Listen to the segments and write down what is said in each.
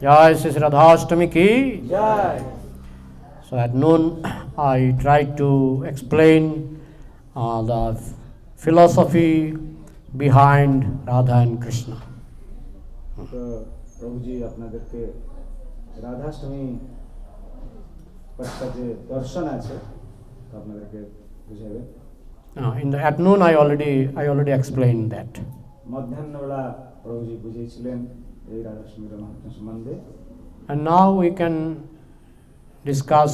Jai Shri Radhashtami ki Jai. So at noon I tried to explain the philosophy behind Radha and Krishna. তো প্রভুজি আপনাদেরকে রাধাষ্টমী পশ্চাৎ যে দর্শন আছে তা আপনাদেরকে বুঝাবেন। At noon I already explained that. মধ্যাহ্নবেলা প্রভুজি বুঝিয়েছিলেন এই রাধাষ্টমীর মাহাত্ম্য সম্বন্ধে। And now we can discuss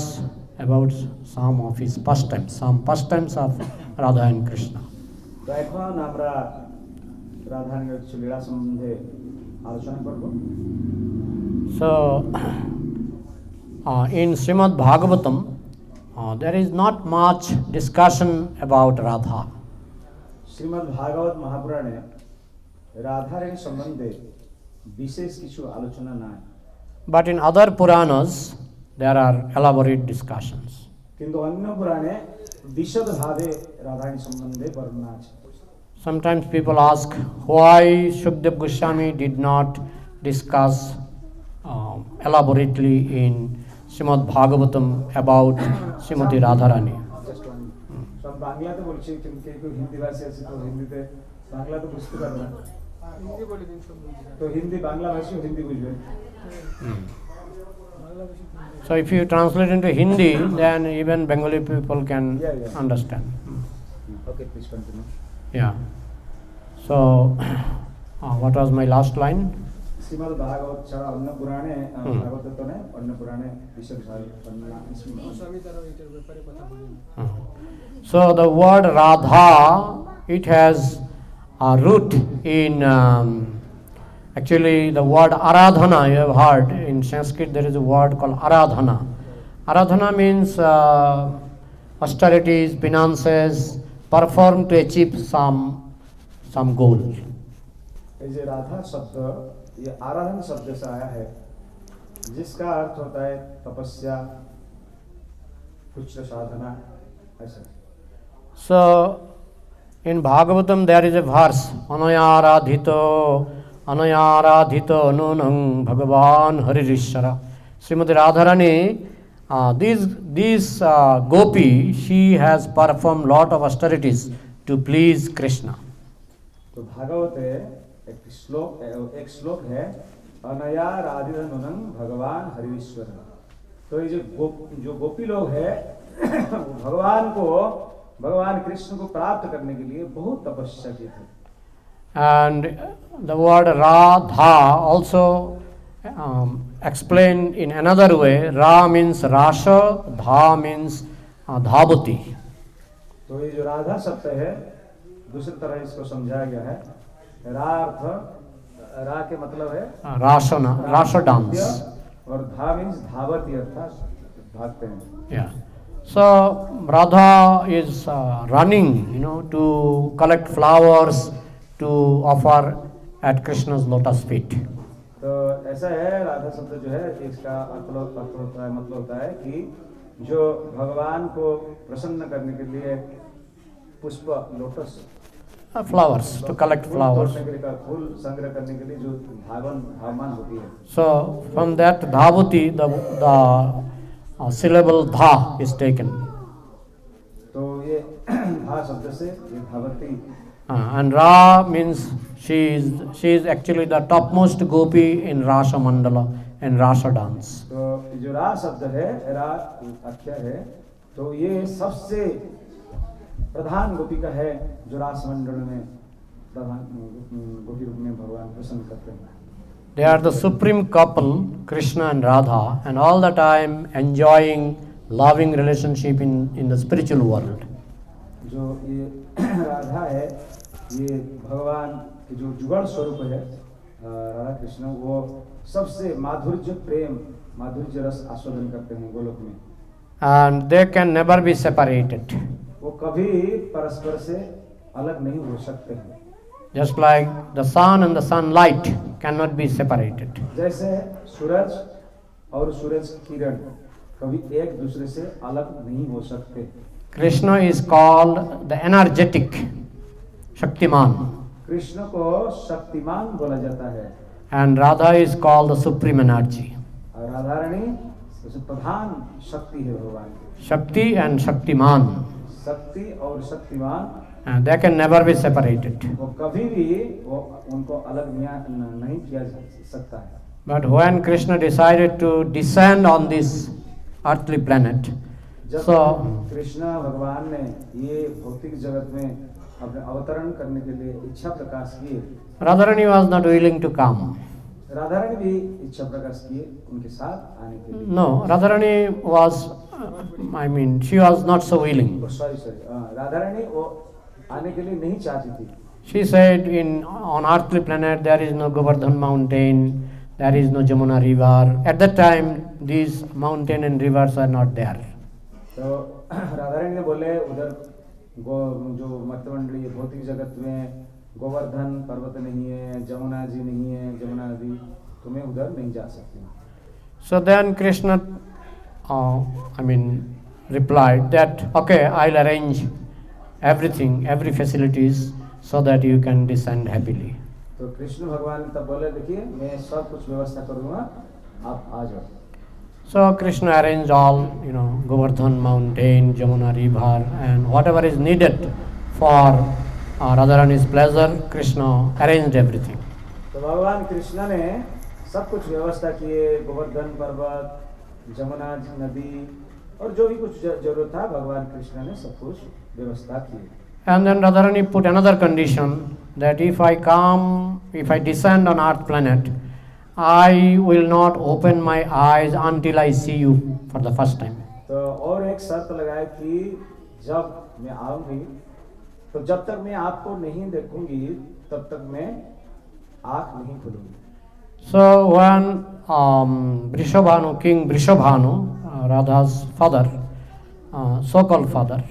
about some of his pastimes of Radha and Krishna. তো এখন আমরা রাধা এবং কৃষ্ণ লীলা সম্বন্ধে আলোচনা করব। So in Srimad Bhagavatam there is not much discussion about Radha. Shrimad ভাগবত মহাপুরাণে রাধার সম্বন্ধে বিশেষ কিছু আলোচনা নাই। But in other Puranas there are elaborate discussions. কিন্তু অন্য পুরাণে বিশদভাবে রাধার সম্বন্ধে বর্ণনা আছে। Sometimes people ask why Shukdev Goswami did not discuss elaborately in Srimad Bhagavatam about Srimati Radharani. সব বাংলাতে বলছি, কিন্তু কেউ হিন্দি ভাষী আছে, তো হিন্দিতে বাংলা তো বুঝতে পারবে না, তো হিন্দি বাংলা ভাষী হিন্দি বুঝবে। So if you translate into Hindi, then even Bengali people can understand. Okay, please continue. Yeah. So what was my last line? Shrimad ভাগবত ছাড়া অন্য পুরাণে ভাগবত নয়, অন্য পুরাণে বিশেষভাবে বর্ণনা আছে। So the word Radha, it has a root in actually the word Aradhana. You have heard in Sanskrit there is a word called Aradhana. Aradhana means austerities, penances performed to achieve some goal. ये जो राधा शब्द ये आराधन शब्द से आया है, जिसका अर्थ होता है तपस्या, कुछ साधना ऐसा। So in Bhagavatam there is a verse Anayaradhito nunang Bhagavan Haririshara. Srimati Radharani, this gopi, she has performed lot of austerities to please Krishna. तो भागवत है एक श्लोक है अनयाराधित नूनंग भगवान हरिश्वर। तो ये जो गोपी लोग है भगवान कृष्ण को प्राप्त करने के लिए बहुत तपस्या की थी। And the word Radha also explained in another way. Ra means Rasha, Dha means Dhavati. तो ये जो राधा शब्द है दूसरी तरह इसको समझाया गया है। रा के मतलब है Rasha dance, और धा मीन्स धावती अर्थात भागते हैं। Yeah. So Radha is running, to collect flowers to offer at Krishna's lotus feet. तो ऐसा है, राधा शब्द जो है इसका मतलब होता है कि जो भगवान को प्रसन्न करने के लिए पुष्प lotus Flowers, to collect flowers. फूल संग्रह करने के लिए जो भावमान होती है। So from that Dhavati, the syllable Dha is taken. तो ये धा शब्द से ये धावती। And Ra means she is actually the topmost gopi in Rasa Mandala and Rasa dance. तो जो रा शब्द है, रा अक्षर है, तो ये सबसे प्रधान गोपिका है जो रास मंडल में प्रधान गोपी रूप में भगवान प्रसन्न करते हैं। They are the supreme couple, Krishna and Radha, and all the time enjoying loving relationship in the spiritual world. जो ये राधा है, ये भगवान के जो जुगल स्वरूप है राधा कृष्ण, वो सबसे माधुर्य रस आस्वादन करते हैं गोलोक में। And they can never be separated. वो कभी परस्पर से अलग नहीं हो सकते हैं। Just like the sun and the sunlight cannot be separated. जैसे सूरज और सूरज किरण कभी एक दूसरे से अलग नहीं हो सकते। Krishna is called the energetic, Shaktiman. Krishna को शक्तिमान बोला जाता है। and Radha is called the supreme energy. और राधा रानी सबसे प्रधान शक्ति है भगवान की। Shakti and Shaktiman, शक्ति और Shaktimaan and they can never be separated. वो कभी भी वो उनको अलग नहीं किया जा सकता है। But when Krishna decided to descend on this earthly planet, जब so कृष्ण भगवान ने ये भौतिक जगत में अपने अवतरण करने के लिए इच्छा प्रकाश किए, Radharani was not willing to come. Radha Rani भी इच्छा प्रकाश किए उनके साथ आने के लिए। No, Radharani was, she was not so willing. Sorry Radha Rani वो आने के लिए नहीं चाहती थी। She said, on earthly planet there is no Govardhan mountain, there is no Jamuna river. At that time, these mountain and rivers are not there. तो राधा रानी ने बोले उधर जो मतमंडली भौतिक जगत में गोवर्धन पर्वत नहीं है, जमुना जी नहीं है, जमुना नदी, तुम्हें उधर नहीं जा सकती। So then Krishna, replied that, okay, I'll arrange everything, every facilities, so that you can descend happily. तो कृष्ण भगवान तब बोले, देखिए मैं सब कुछ व्यवस्था करूँगा, आप आ जाओ। So Krishna arranged all, Govardhan mountain, Jamuna river, and whatever is needed for Radharani's pleasure, Krishna arranged everything. तो भगवान कृष्ण ने सब कुछ व्यवस्था किए, गोवर्धन पर्वत, जमुना नदी और जो भी कुछ जरूरत था भगवान कृष्ण ने सब कुछ व्यवस्था की। And then Radharani put another condition that if I descend on earth planet, I will not open my eyes until I see you for the first time. तो और एक शर्त लगाया कि जब मैं आऊंगी तो जब तक मैं आपको नहीं देखूंगी तब तक मैं आँख नहीं खोलूंगी। So when King Vrishabhanu, Radha's father, so-called father,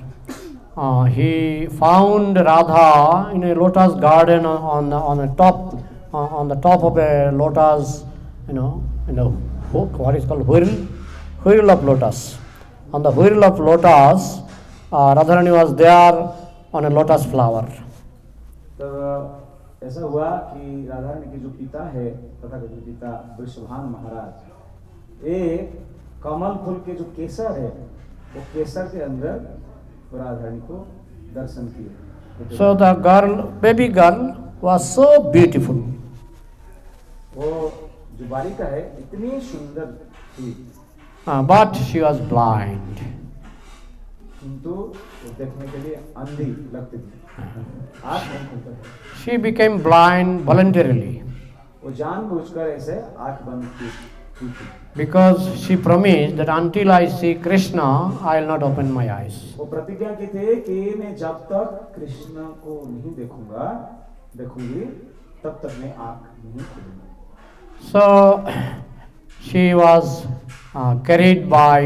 he found Radha in a lotus garden on the top of a lotus, what is called whorl of lotus. On the whorl of lotus, Radharani was there on a lotus flower. तो ऐसा हुआ कि राधा रानी के जो पिता है तथाकथित पिता वृषभान महाराज एक कमल फूल के जो केसर है वो केसर के अंदर राधा रानी को दर्शन किए। So the baby girl was so beautiful. वो जो बालिका है इतनी सुंदर थी, but she was blind. किंतु वो देखने के लिए अंधी लगती थी, आँख नहीं खुलता था। She became blind voluntarily. वो जानबूझकर ऐसे आँख बंद की थी। Because she promised that until I see Krishna, I will not open my eyes. वो प्रतिज्ञा की थी कि मैं जब तक कृष्ण को नहीं देखूंगी तब तक मैं आँख नहीं खोलूंगी। So she was carried by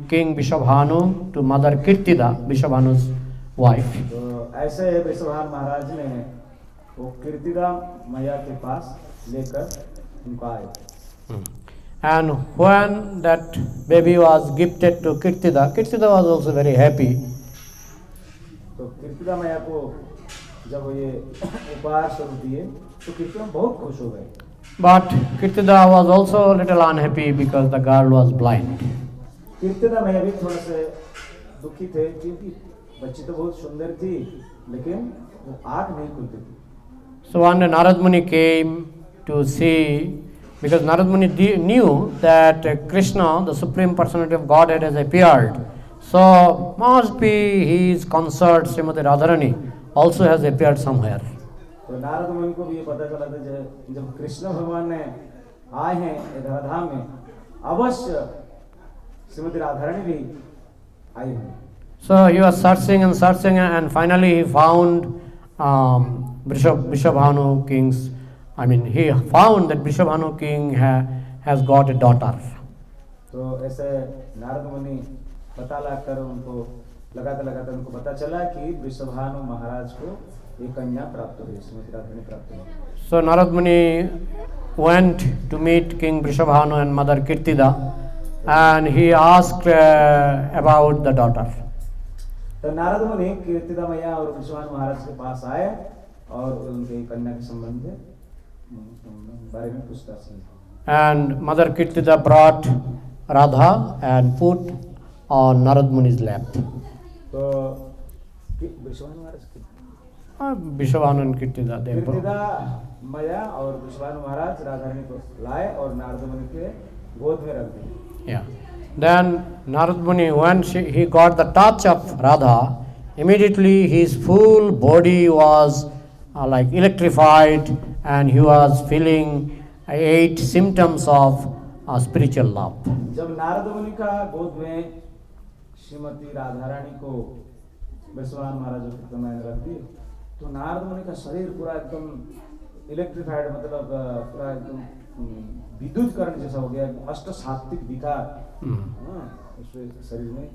King Vrishabhanu to Mother Kirtida, Vrishabhanu's wife. तो ऐसे वृषभान महाराज ने वो कीर्तिदा मैया के पास लेकर उनको आए। And when that baby was gifted to Kirtida, Kirtida was also very happy. तो कीर्तिदा मैया को जब ये उपहार स्वरूप दिए तो कीर्तिदा बहुत खुश हो गए। But Kirtida was also a little unhappy because the girl was blind. Kirtida मैया भी थोड़ा से दुखी थे क्योंकि बच्ची तो बहुत सुंदर थी लेकिन वो आँख नहीं खुलती थी। So one day Narad Muni came to see, because Narad Muni knew that Krishna, the Supreme Personality of Godhead, has appeared. So must be his consort Srimati Radharani also has appeared somewhere. तो नारद मुनि को भी ये पता चला था जब कृष्ण भगवान ने आए हैं धराधाम में अवश्य श्रीमती राधारानी भी आई है। So he was searching and finally he found Vrishabhanu king's. He found that Vrishabhanu king has got a daughter. तो ऐसे नारद मुनि पता लगाकर उनको लगाते उनको पता चला कि वृषभानु महाराज को एक कन्या प्राप्त हुई, श्रीमती राधारानी प्राप्त हुई। So Narad Muni went to meet King Vrishabhanu and Mother Kirtida, and he asked about the daughter. तो नारद मुनि कीर्तिदा मैया और वृषभानु महाराज के पास आए और उनके कन्या के संबंध में बारे में पूछताछ की। And Mother Kirtida brought Radha and put on Narad Muni's lap. तो विश्वान महाराज Vishwanand Kirtida, they brought. Kirtida मैया और विश्वान महाराज राधा रानी को लाए और नारद मुनि के गोद में रख दिए। Yeah. Then Narad Muni, when he got the touch of Radha, immediately his full body was like electrified, and he was feeling 8 symptoms of spiritual love. जब नारद मुनि का गोद में श्रीमती राधा रानी को विश्वान महाराज के मैंने रख दी, तो नारद मुनि का शरीर पूरा एकदम इलेक्ट्रिफाइड, मतलब पूरा एकदम विद्युतकरण जैसा हो गया, अष्ट सात्विक विकार उसके शरीर में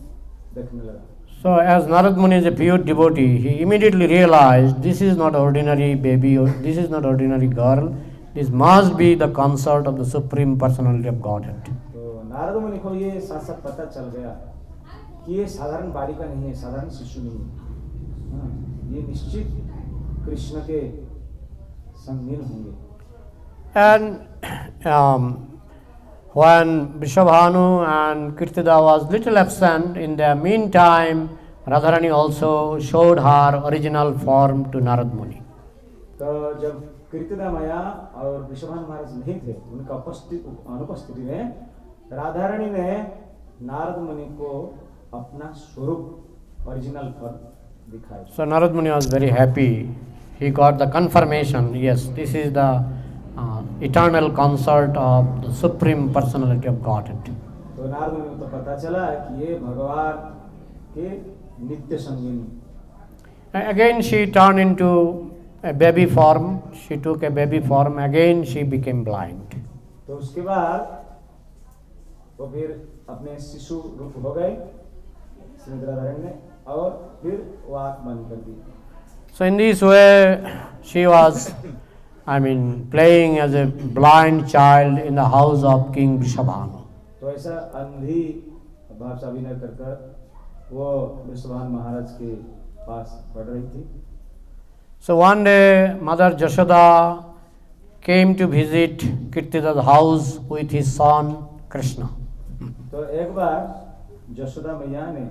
देखने लगा। So as Narad Muni is a pure devotee, he immediately realized this is not ordinary baby, or this is not ordinary girl, this must be the consort of the Supreme Personality of Godhead. तो नारद मुनि को ये साथ साथ पता चल गया कि ये साधारण बालिका नहीं है, साधारण शिशु नहीं है, ये निश्चित कृष्ण के संगीन होंगे। And when Vrishabhanu and Kirtida was little absent, in the meantime, Radharani also showed her original form to Narad Muni. तो जब कीर्तिदा मैया और विश्वभान महाराज नहीं थे, उनका अनुपस्थिति में राधा रानी ने नारद मुनि को अपना स्वरूप ओरिजिनल फॉर्म दिखाया। So Narad Muni was very happy. He got the confirmation, yes, this is the eternal consort of the Supreme Personality of Godhead. तो नारद मुनि को तो पता चला कि ये भगवान के नित्य संगिनी। Again she turned into a baby form. She took a baby form. Again she became blind. तो उसके बाद वो फिर अपने शिशु रूप हो गए श्रीमती राधा रानी ने, और फिर वो आँख बंद कर दी। So in this way she was, playing as a blind child in the house of King Vrishabhanu. तो ऐसा अंधी भाव से अभिनय कर कर वो विश्वभान महाराज के पास पढ़ रही थी। So one day Mother Jashoda came to visit Kirtida's house with his son Krishna. तो एक बार जशोदा मैया ने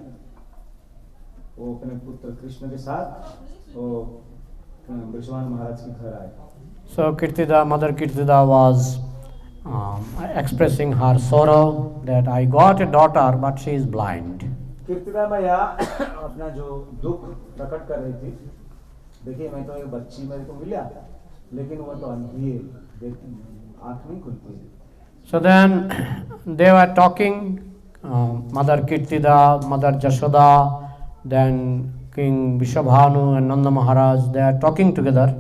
वो अपने पुत्र कृष्ण के साथ वो विश्वभान महाराज के घर आए। So Mother Kirtida was expressing her sorrow that I got a daughter but she is blind. Kirtida मैया अपना जो दुख प्रकट कर रही थी, देखिए मैं तो एक बच्ची मेरे को मिला, लेकिन वो तो अंधी है, आँख नहीं खुलती है। So then they were talking, Mother Kirtida, Mother Jashoda, then King Vrishabhanu and Nanda Maharaj, they are talking together.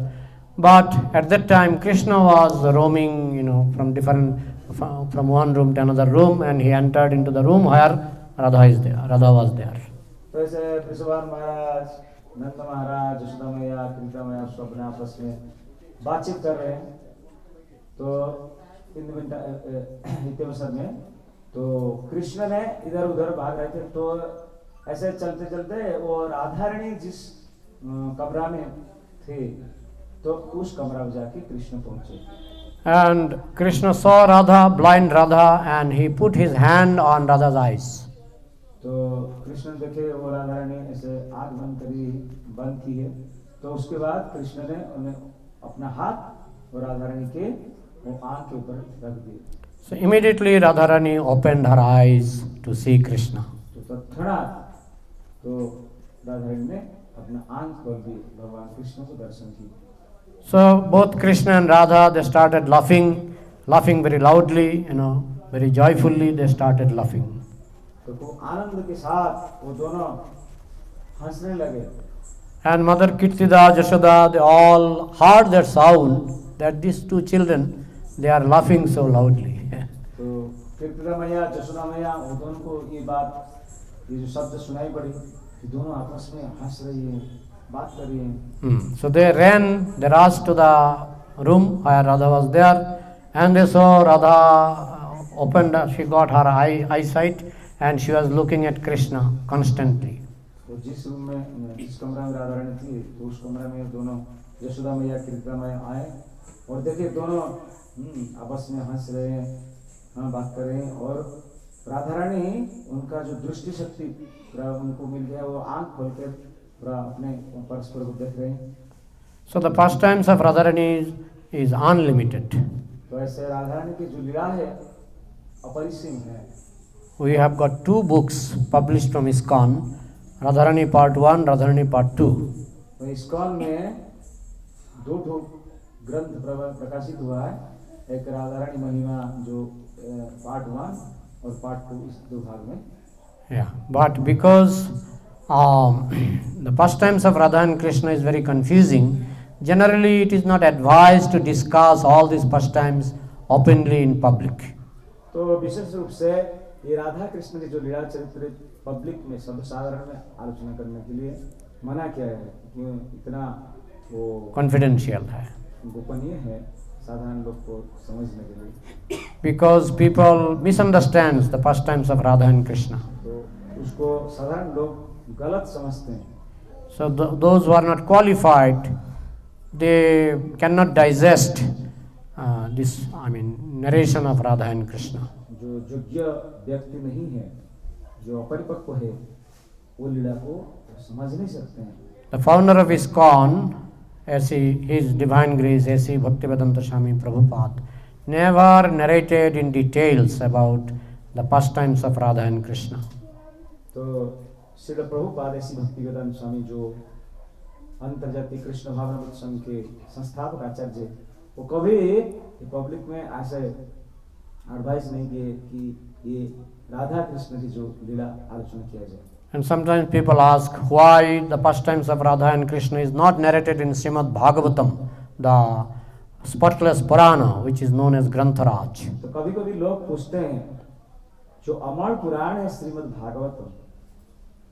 But at that time Krishna was roaming, from one room to another room, and he entered into the room where Radha was there. तो ऐसे विश्वभान महाराज, नंद महाराज, जशोदा मैया, कीर्तिदा मैया सब अपने आपस में बातचीत कर रहे हैं। तो इतने अवसर में तो कृष्ण ने इधर उधर भाग रहे थे, तो ऐसे चलते चलते वो राधा रानी जिस कमरा में थे, तो उस कमरा में जाके कृष्ण पहुंचे। And Krishna saw Radha, blind Radha, and he put his hand on Radha's eyes. तो कृष्ण देखे वो राधा रानी ऐसे आँख बंद की है, तो उसके बाद कृष्ण ने उन्हें अपना हाथ वो राधा रानी के वो आँख के ऊपर रख दिया। So immediately Radharani opened her eyes to see Krishna. तो तत्क्षणात तो राधा रानी ने अपना आँख खोल दी, भगवान कृष्ण को दर्शन की। So both Krishna and Radha, they started laughing very loudly, very joyfully they started laughing. तो वो आनंद के साथ वो दोनों हंसने लगे। And Mother Kirtida, Jashoda, they all heard that sound, that these two children, they are laughing so loudly. तो कीर्तिदा मैया, जशोदा मैया, वो दोनों को ये बात, ये जो शब्द सुनाई पड़ी कि दोनों आपस में हंस रही हैं, बात कर रही हैं। So they rushed to the room where Radha was there, and they saw Radha opened, she got her eyesight, and she was looking at Krishna constantly. तो जिस रूम में, जिस कमरा में राधा रानी थी, तो उस कमरा में दोनों जशोदा मैया, कीर्तिदा मैया आए और देखिए दोनों आपस में हंस रहे हैं, हाँ बात कर रहे हैं, और राधा रानी उनका जो दृष्टि शक्ति पूरा उनको मिल गया, वो आंख खोल कर पूरा अपने परस्पर को देख रहे हैं। So the pastimes of Radharani is unlimited. तो ऐसे राधा रानी की जो लीला है अपरिसीम है। We have got 2 books published from ISKCON, Radharani Part 1, Radharani Part 2. तो ISKCON में 2 ग्रंथ प्रकाशित हुआ है, एक राधा रानी महिमा जो पार्ट 1 और पार्ट 2, इस 2 भाग में। Yeah, but because the pastimes of Radha and Krishna is very confusing, generally it is not advised to discuss all these pastimes openly in public. तो विशेष रूप से ये राधा कृष्ण की जो लीला चरित्र पब्लिक में सर्वसाधारण में आलोचना करने के लिए मना किया है, क्यों इतना वो Confidential है. गोपनीय है साधारण लोग को समझने के लिए। Because people misunderstands the pastimes of Radha and Krishna. तो उसको साधारण लोग गलत समझते हैं। So those who are not qualified, they cannot digest this, narration of Radha and Krishna. जो योग्य व्यक्ति नहीं है, जो अपरिपक्व है, वो लीला को समझ नहीं सकते हैं। The founder of ISKCON, His Divine Grace, A.C. Bhaktivedanta Swami Prabhupada, never narrated in details about the pastimes of Radha and Krishna. तो श्रील प्रभुपाद ऐसी भक्तिवेदांत स्वामी जो अंतर्जातीय कृष्ण भावनामृत संघ के संस्थापक आचार्य, वो कभी पब्लिक में ऐसे एडवाइस नहीं किए कि ये राधा कृष्ण की जो लीला आलोचना किया जाए। And sometimes people ask why the pastimes of Radha and Krishna is not narrated in Srimad Bhagavatam, the spotless Purana, which is known as Grantharaj. तो कभी-कभी लोग पूछते हैं, जो अमर पुराण है श्रीमद् भागवतम,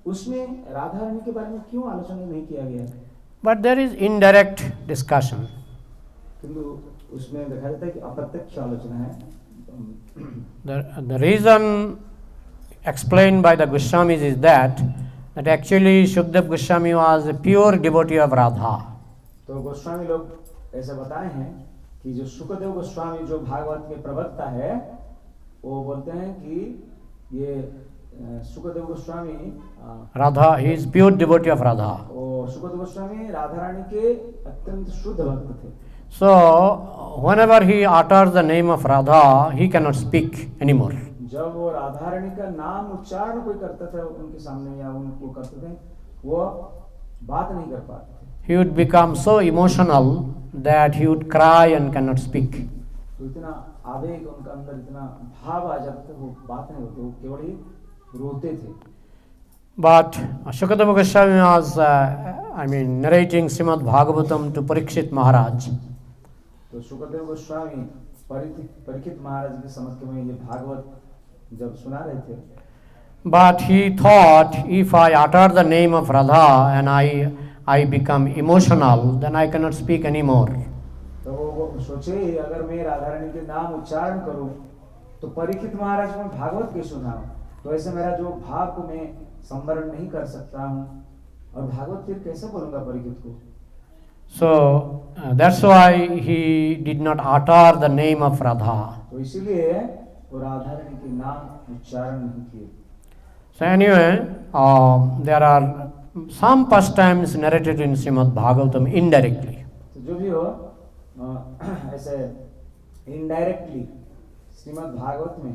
उसमें राधा रानी के बारे में क्यों आलोचना नहीं किया गया? But there is indirect discussion. किंतु उसमें देखा जाता है कि अप्रत्यक्ष आलोचना है। The reason explained by the Goswamis is that actually Shukdev Goswami was a pure devotee of Radha. तो गोस्वामी लोग ऐसे बताए हैं कि जो शुकदेव गोस्वामी जो भागवत के प्रवक्ता है, वो बोलते हैं कि ये Shukdev Goswami Radha, he is pure devotee of Radha. वो शुकदेव गोस्वामी राधा रानी के अत्यंत शुद्ध भक्त थे। So whenever he utters the name of Radha, he cannot speak anymore. जब वो राधा रानी का नाम उच्चारण कोई करता था उनके सामने या उनको करते थे, वो बात नहीं कर पाते थे। He would become so emotional that he would cry and cannot speak. तो इतना आवेग उनका अंदर, इतना भाव आ जाता था, वो बात नहीं होती, वो केवल ही रोते थे। But Shukadeva Goswami was, narrating Srimad Bhagavatam to Parikshit Maharaj. तो शुकदेव गोस्वामी परीक्षित महाराज के समक्ष में ये भागवत जब सुना रहे थे, But he thought, if I utter the name of Radha and I become emotional, then I cannot speak anymore. तो वो सोचे अगर मैं राधा रानी के नाम उच्चारण करूं तो परीक्षित महाराज को भागवत कैसे सुनाऊं, तो ऐसे मेरा जो भाव को मैं संवरण नहीं कर सकता हूं, और भागवत फिर कैसे बोलूंगा परीक्षित को। So that's why he did not utter the name of Radha. तो इसीलिए वो राधा रानी के नाम उच्चारण नहीं किए। So anyway, there are some pastimes narrated in Srimad Bhagavatam indirectly. तो जो भी हो ऐसे इनडायरेक्टली श्रीमद् भागवत में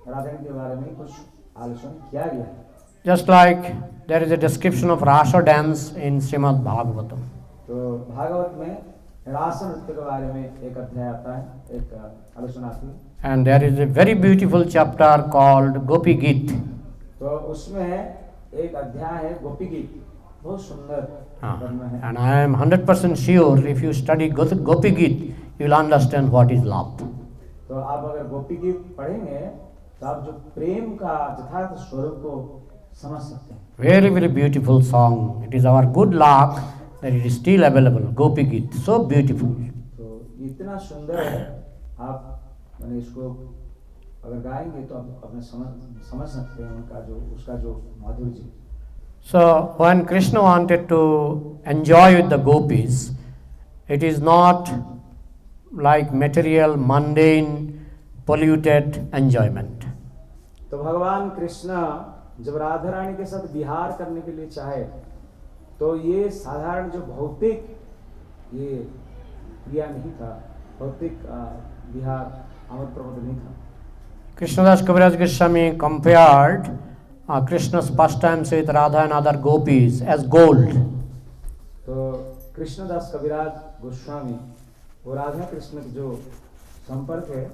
राधा रानी के बारे में कुछ आलोचना किया गया है। Just like there is a description of Rasa dance in Srimad Bhagavatam. तो भागवत में रास नृत्य के बारे में एक अध्याय आता है, एक आलोचना आती है। And there is a very beautiful chapter called Gopi Geet. तो उसमें एक अध्याय है गोपी गीत, बहुत सुंदर वर्णन है। And I am 100% sure if you study Gopi Geet, you will understand what is love. तो आप अगर गोपी गीत पढ़ेंगे तो आप जो प्रेम का यथार्थ स्वरूप को समझ सकते हैं। Very, very beautiful song. It is our good luck that it is still available. Gopi Geet, so beautiful. तो इतना सुंदर है, आप मैंने इसको अगर गाएंगे तो आप अपने समझ सकते हैं उनका जो उसका जो माधुर्य। So when Krishna wanted to enjoy with the gopis, it is not like material, mundane, polluted enjoyment. तो भगवान कृष्ण जब राधा रानी के साथ विहार करने के लिए चाहे तो ये साधारण जो भौतिक ये क्रिया नहीं था, भौतिक विहार आमोद प्रमोद नहीं था। Krishnadas Kaviraj Goswami compared Krishna's pastimes with Radha and other gopis as gold. तो कृष्णदास कविराज गोस्वामी वो राधा कृष्ण के जो संपर्क है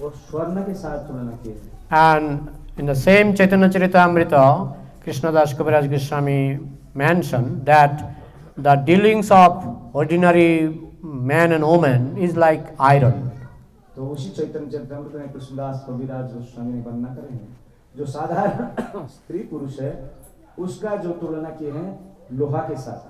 वो स्वर्ण के साथ तुलना किए। And in the same Chaitanya Charitamrita, Krishnadas Kaviraj Goswami mentioned that the dealings of ordinary man and woman is like iron. तो उसी चैतन्य चरितामृत में कृष्णदास कविराज गोस्वामी ने वर्णना करे हैं जो साधारण स्त्री पुरुष है उसका जो तुलना किए हैं लोहा के साथ।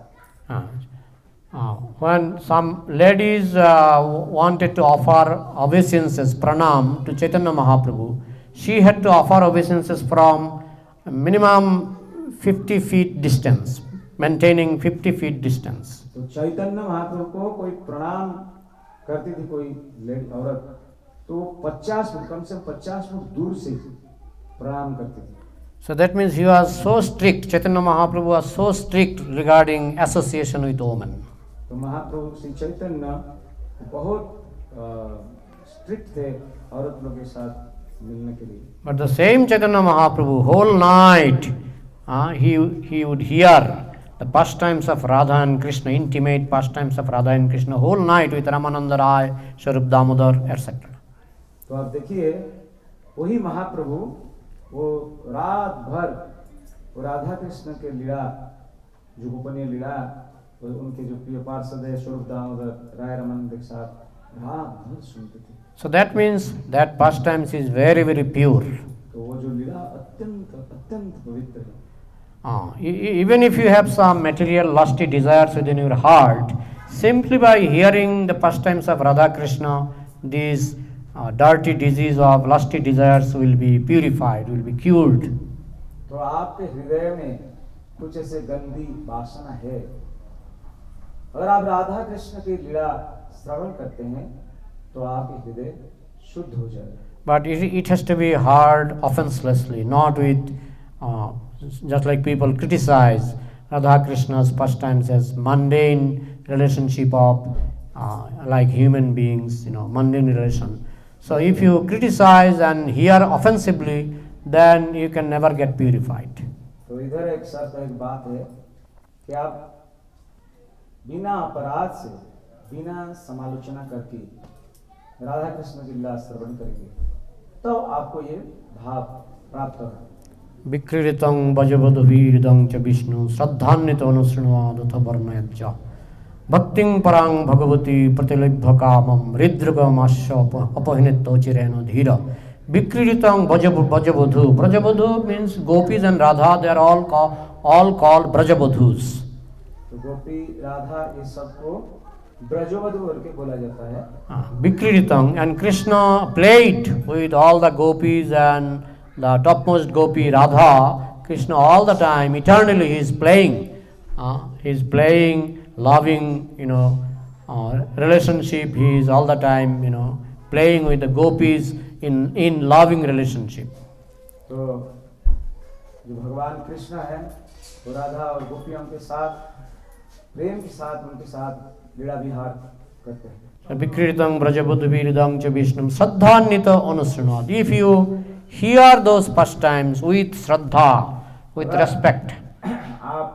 When some ladies wanted to offer obeisances, pranam to Chaitanya Mahaprabhu, she had to offer obeisances from minimum 50 feet distance, maintaining 50 feet distance. तो चैतन्य महाप्रभु को कोई प्रणाम करती थी कोई लेडी औरत तो 50 फुट कम से कम 50 फुट दूर से प्रणाम करती थी। So that means he was so strict, Chaitanya Mahaprabhu was so strict regarding association with women. तो महाप्रभु श्री चैतन्य बहुत स्ट्रिक्ट थे औरत लोगों के साथ मिलने के लिए। But the same Chaitanya Mahaprabhu, whole night he would hear the pastimes of Radha and Krishna, intimate pastimes of Radha and Krishna, whole night with Ramananda Rai, Swarup Damodar, etc. तो आप देखिए वही महाप्रभु वो रात भर वो राधा कृष्ण के लीला जो गोपनीय लीला उनके जो प्रिय पार्षद है स्वरूप दामोदर राय रमन के साथ रात भर सुनते थे। So that means that pastimes is very, very pure. तो वो जो लीला अत्यंत अत्यंत पवित्र है। Even if you have some material lusty desires within your heart, simply by hearing the pastimes of Radha Krishna, these dirty disease of lusty desires will be purified, will be cured. तो आपके हृदय में कुछ ऐसे गंदी वासना है, अगर आप राधा कृष्ण की लीला श्रवण करते हैं तो आपके हृदय शुद्ध हो जाएगा। But it has to be heard offenselessly, not with just like people criticize Radha Krishna's pastimes as mundane relationship of like human beings, mundane relation. So if you criticize and hear offensively, then you can never get purified. तो इधर एक शर्त एक बात है कि आप बिना अपराध से बिना समालोचना करके राधा कृष्ण की लीला श्रवण करेंगे तो आपको ये भाव प्राप्त होगा। विक्रीडितं भजवदुभिरिदं च विष्णु श्रद्धान्वितो अनुशृण्वादथ वर्णयज्ज भक्तिं परां भगवती प्रतिलभ्य कामं हृद्रगमाश्य अपहनितो चिरेण धीर विक्रीडितं भजवधु ब्रजवधु means gopis and Radha, they are all called brajavadhus. तो गोपी राधा ये सबको ब्रजवधु करके बोला जाता है। विक्रीडितं, and Krishna played with all the gopis and the topmost gopi Radha. Krishna all the time, eternally he is playing, loving, relationship. He is all the time, playing with the gopis in loving relationship. तो जो भगवान कृष्ण है वो राधा और गोपियों के साथ प्रेम के साथ उनके साथ लीला विहार करते हैं। विक्रीडितं ब्रजवधुभिरिदं च विष्णुं श्रद्धान्वितो अनुशृण्वात्. If you hear those pastimes with Shraddha, with respect, आप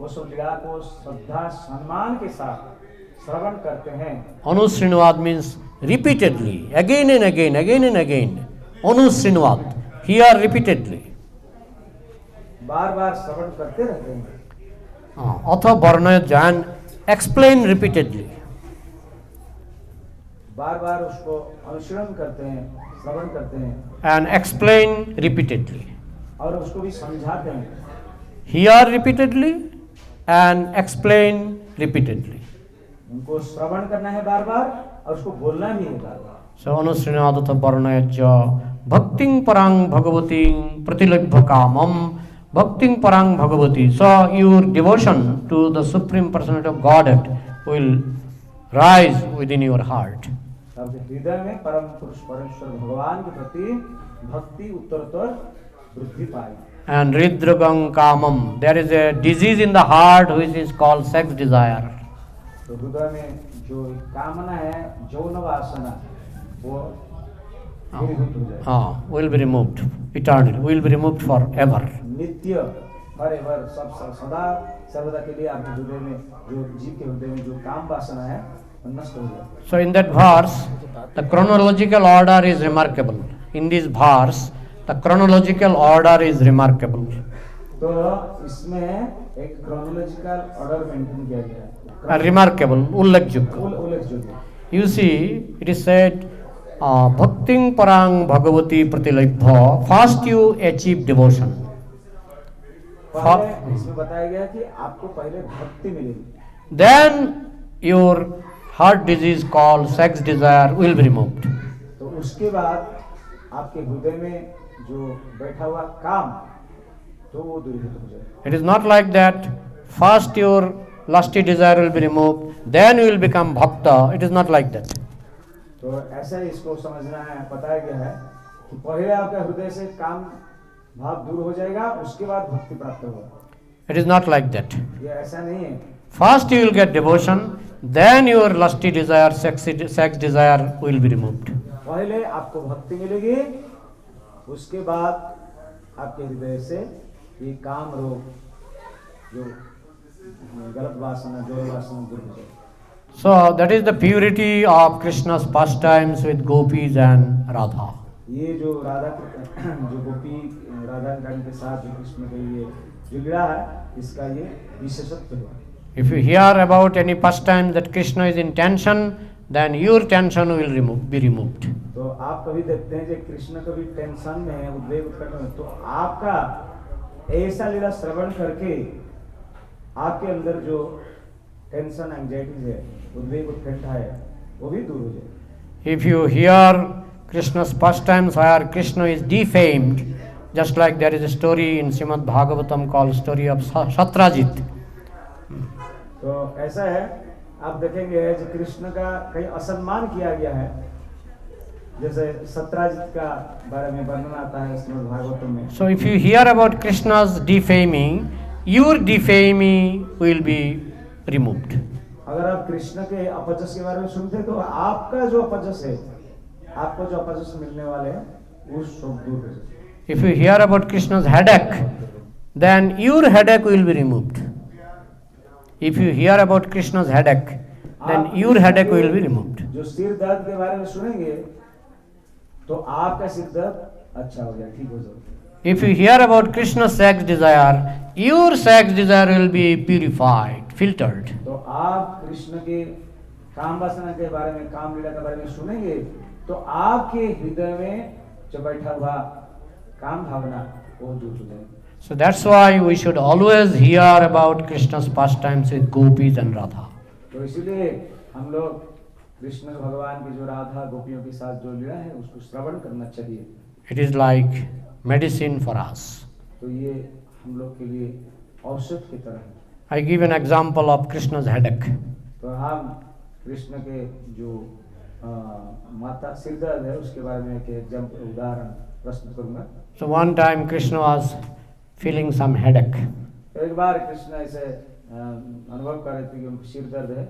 उस लीला को श्रद्धा सम्मान के साथ श्रवण करते हैं। अनुशृण्वात् means repeatedly, again and again, again and again. अनुशृण्वात्, hear repeatedly. बार बार श्रवण करते रहते हैं। अथ वर्णयज्ज, and explain repeatedly. बार बार उसको अनुसरण करते हैं, श्रवण करते हैं And explain repeatedly. और उसको भी समझाते हैं। Hear repeatedly and explain repeatedly. उनको श्रवण करना है बार बार और उसको बोलना भी है बार बार। So अनुशृण्वात् अथ वर्णयज्ज भक्तिं परां भगवतीं प्रतिलभ्य कामं भक्तिं परां Bhagwati. So your devotion to the Supreme Personality of Godhead will rise within your heart. आपके हृदय में परम पुरुष परमेश्वर भगवान के प्रति भक्ति उत्तरोत्तर वृद्धि पाएगी। And Ridragam Kamam, there is a disease in the heart which is called sex desire. तो हृदय में जो कामना है, यौन वासना, वो दूरीभूत हो जाए। Will be removed eternally, will be removed forever. नित्य forever, सब सदा सर्वदा के लिए आपके हृदय में जो जीव के हृदय में जो काम वासना है वो नष्ट हो जाए। So in that verse, the chronological order is remarkable. In this verse, the chronological order is remarkable. तो इसमें एक chronological order maintain किया गया है। Remarkable, उल्लेखযোग्য। उल्लेखযোग्य। You see, it is said, Bhakting parang bhagavati pratilabha. First you achieve devotion. पहले इसमें बताया गया कि आपको पहले भक्ति मिलेगी। Then your heart disease called sex desire will be removed. तो उसके बाद आपके हृदय में जो बैठा हुआ काम तो वो दूरीभूत हो जाए। It is not like that. First your lusty desire will be removed, then you will become bhakta. It is not like that. तो ऐसा ही इसको समझना है, बताया गया है कि पहले आपके हृदय से काम भाव दूर हो जाएगा, उसके बाद भक्ति प्राप्त होगा। It is not like that. ये ऐसा नहीं है। First you will get devotion, then your lusty desire, sex desire will be removed. पहले आपको भक्ति मिलेगी, उसके बाद आपके हृदय से ये काम रोग, जो गलत वासना, जो वासना दूर हो जाएगी। So that is the purity of Krishna's pastimes with gopis and Radha. ये जो राधा जो गोपी राधा रानी के साथ जो कृष्ण के लिए जो लीला है, इसका ये विशेषत्व है। If you hear about any pastime that Krishna is in tension, then your tension will be removed. तो आप कभी देखते हैं कि कृष्ण कभी टेंशन में है, उद्वेग उत्कंठा में, तो आपका ऐसा लीला श्रवण करके आपके अंदर जो टेंशन, एंजाइटी है, उद्वेग उत्कंठा है, वो भी दूर हो जाए। If you hear Krishna's pastimes where Krishna is defamed, just like there is a story in Srimad Bhagavatam called story of Satrajit. तो ऐसा है, आप देखेंगे कि कृष्ण का कहीं असम्मान किया गया है, जैसे सत्राजित का बारे में वर्णन आता है श्रीमद् भागवतम में। So if you hear about Krishna's defaming, your defaming will be removed. अगर आप कृष्ण के अपजस के बारे में सुनते हैं तो आपका जो अपजस है, आपको जो अपजस मिलने वाले हैं, वो सब दूर हो जाए। If you hear about Krishna's headache, then your headache will be removed. If you hear about Krishna's headache, then your headache will be removed. जो सिर दर्द के बारे में सुनेंगे, तो आपका सिर दर्द अच्छा हो जाए, ठीक हो जाए। If you hear about Krishna's sex desire, your sex desire will be purified, filtered. तो आप कृष्ण के काम वासना के बारे में, काम लीला के बारे में सुनेंगे, तो आपके हृदय में जो बैठा हुआ काम भावना वो दूर हो जाएगी। So that's why we should always hear about Krishna's pastimes with gopis and Radha. तो इसीलिए हम लोग कृष्ण भगवान की जो राधा गोपियों के साथ जो लीला है, उसको श्रवण करना चाहिए। It is like medicine for us. तो ये हम लोग के लिए औषध की तरह है। I give an example of Krishna's headache. तो हम कृष्ण के जो माता सिर दर्द है, उसके बारे में एक उदाहरण प्रस्तुत करूंगा। So one time Krishna was feeling some headache. एक बार कृष्ण ऐसे अनुभव कर रहे थे कि उनको सिर दर्द है।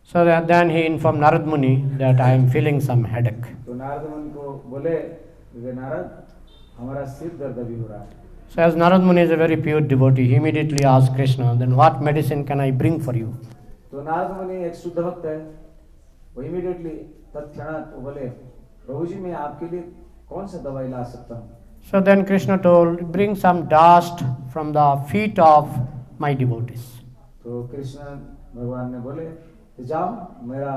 So then he informed Narad Muni that I am feeling some headache. तो नारद मुनि को बोले कि नारद, हमारा सिर दर्द अभी हो रहा है। So as Narad Muni is a very pure devotee, he immediately asked Krishna, then what medicine can I bring for you? तो नारद मुनि एक शुद्ध भक्त है, वो इमीडिएटली तत्क्षणात वो बोले, प्रभु जी मैं आपके लिए कौन सा दवाई ला सकता हूँ? So then Krishna told, bring some dust from the feet of my devotees. तो कृष्ण भगवान ने बोले, जाओ मेरा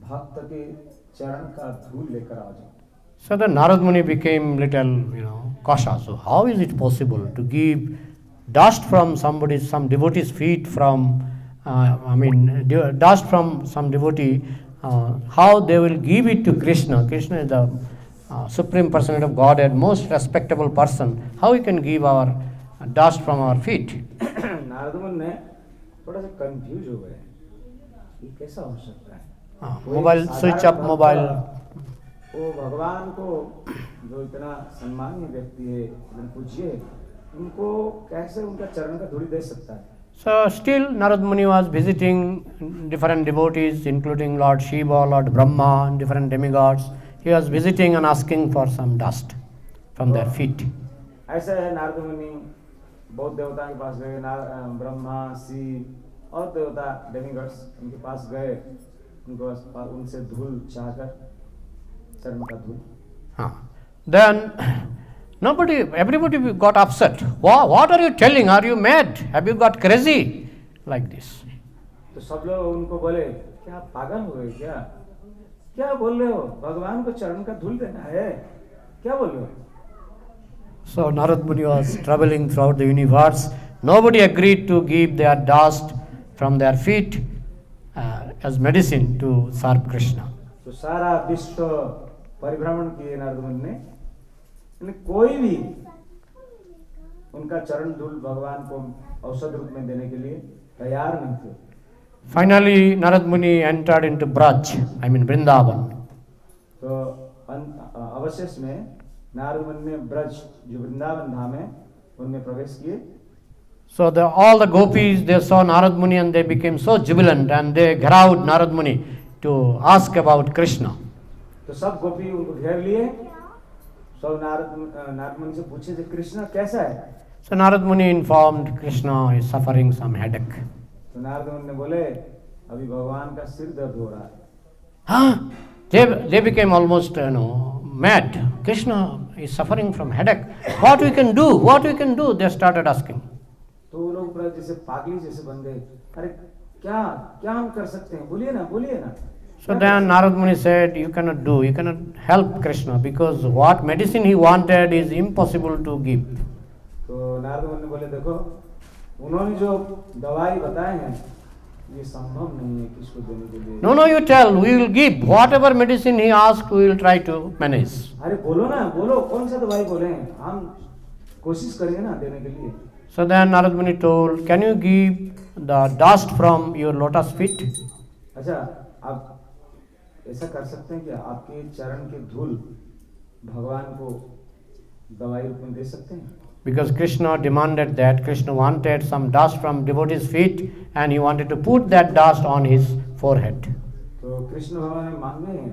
भक्त के चरण का धूल लेकर आ जाओ। So then Narad Muni became little, cautious. So how is it possible to give dust from some devotee's feet from, dust from some devotee, how they will give it to Krishna? Krishna is the Supreme Personality of Godhead, most respectable person. How we can give our dust from our feet? Narad मुनि ने थोड़ा सा confuse हो गए, ये कैसा हो सकता है? कोई मोबाइल साधारण स्विच ऑफ भक्त, मोबाइल. वो भगवान को जो इतना सम्मानीय व्यक्ति है, इतना पूज्य है, उनको कैसे उनका चरण का धूल दे सकता है? So still Narad Muni was visiting different devotees, including Lord Shiva, Lord Brahma, and different demigods. He was visiting and asking for some dust from their feet. ऐसा है, नारद मुनि बहुत देवता के पास गए, ब्रह्मा, शिव और देवता डेमिगॉड्स उनके पास गए, उनको उनसे धूल चाहकर, चरण का धूल. Then everybody got upset. What are you telling? Are you mad? Have you got crazy? Like this. तो सब लोग उनको बोले, क्या पागल हो गए क्या? क्या बोल रहे हो? भगवान को चरण का धूल देना है, क्या बोल रहे हो? So Narad Muni was traveling throughout the universe. Nobody agreed to give their dust from their feet as medicine to serve Krishna. तो सारा विश्व परिभ्रमण किए नारद मुनि ने, कोई भी उनका चरण धूल भगवान को औषध रूप में देने के लिए तैयार नहीं थे. Finally, Narad Muni entered into Braj, Vrindavan. तो अवशेष में नारद मुनि ने ब्रज, जो वृंदावन धाम है, उनमें प्रवेश किए. So all the gopis, they saw Narad Muni and they became so jubilant and they gathered Narad Muni to ask about Krishna. तो सब गोपी उनको घेर लिए, सब नारद मुनि से पूछे कि कृष्ण कैसा है? So Narad Muni informed Krishna is suffering some headache. तो नारद मुनि ने बोले, अभी भगवान का सिर दर्द हो रहा है. They became almost mad. Krishna is suffering from headache. What we can do? What we can do? They started asking. तो वो लोग पूरा जैसे पागली जैसे बन गए. अरे क्या क्या हम कर सकते हैं? बोलिए ना, बोलिए ना. So then Narad Muni said, you cannot help Krishna because what medicine he wanted is impossible to give. तो नारद मुनि ने बोले, देखो उन्होंने जो दवाई बताए हैं, ये संभव नहीं है किसको देने के लिए. No, you tell, we will give. Whatever medicine he asked, we will try to manage. अरे बोलो ना, बोलो कौन सा दवाई बोले हैं, हम कोशिश करेंगे ना देने के लिए. So then Narad Muni told, can you give the dust from your lotus feet? अच्छा, आप ऐसा कर सकते हैं कि आपके चरण के धूल भगवान को दवाई रूप में दे सकते हैं? Because Krishna demanded that. Krishna wanted some dust from devotees' feet and he wanted to put that dust on his forehead. तो कृष्ण भगवान ने मांगे हैं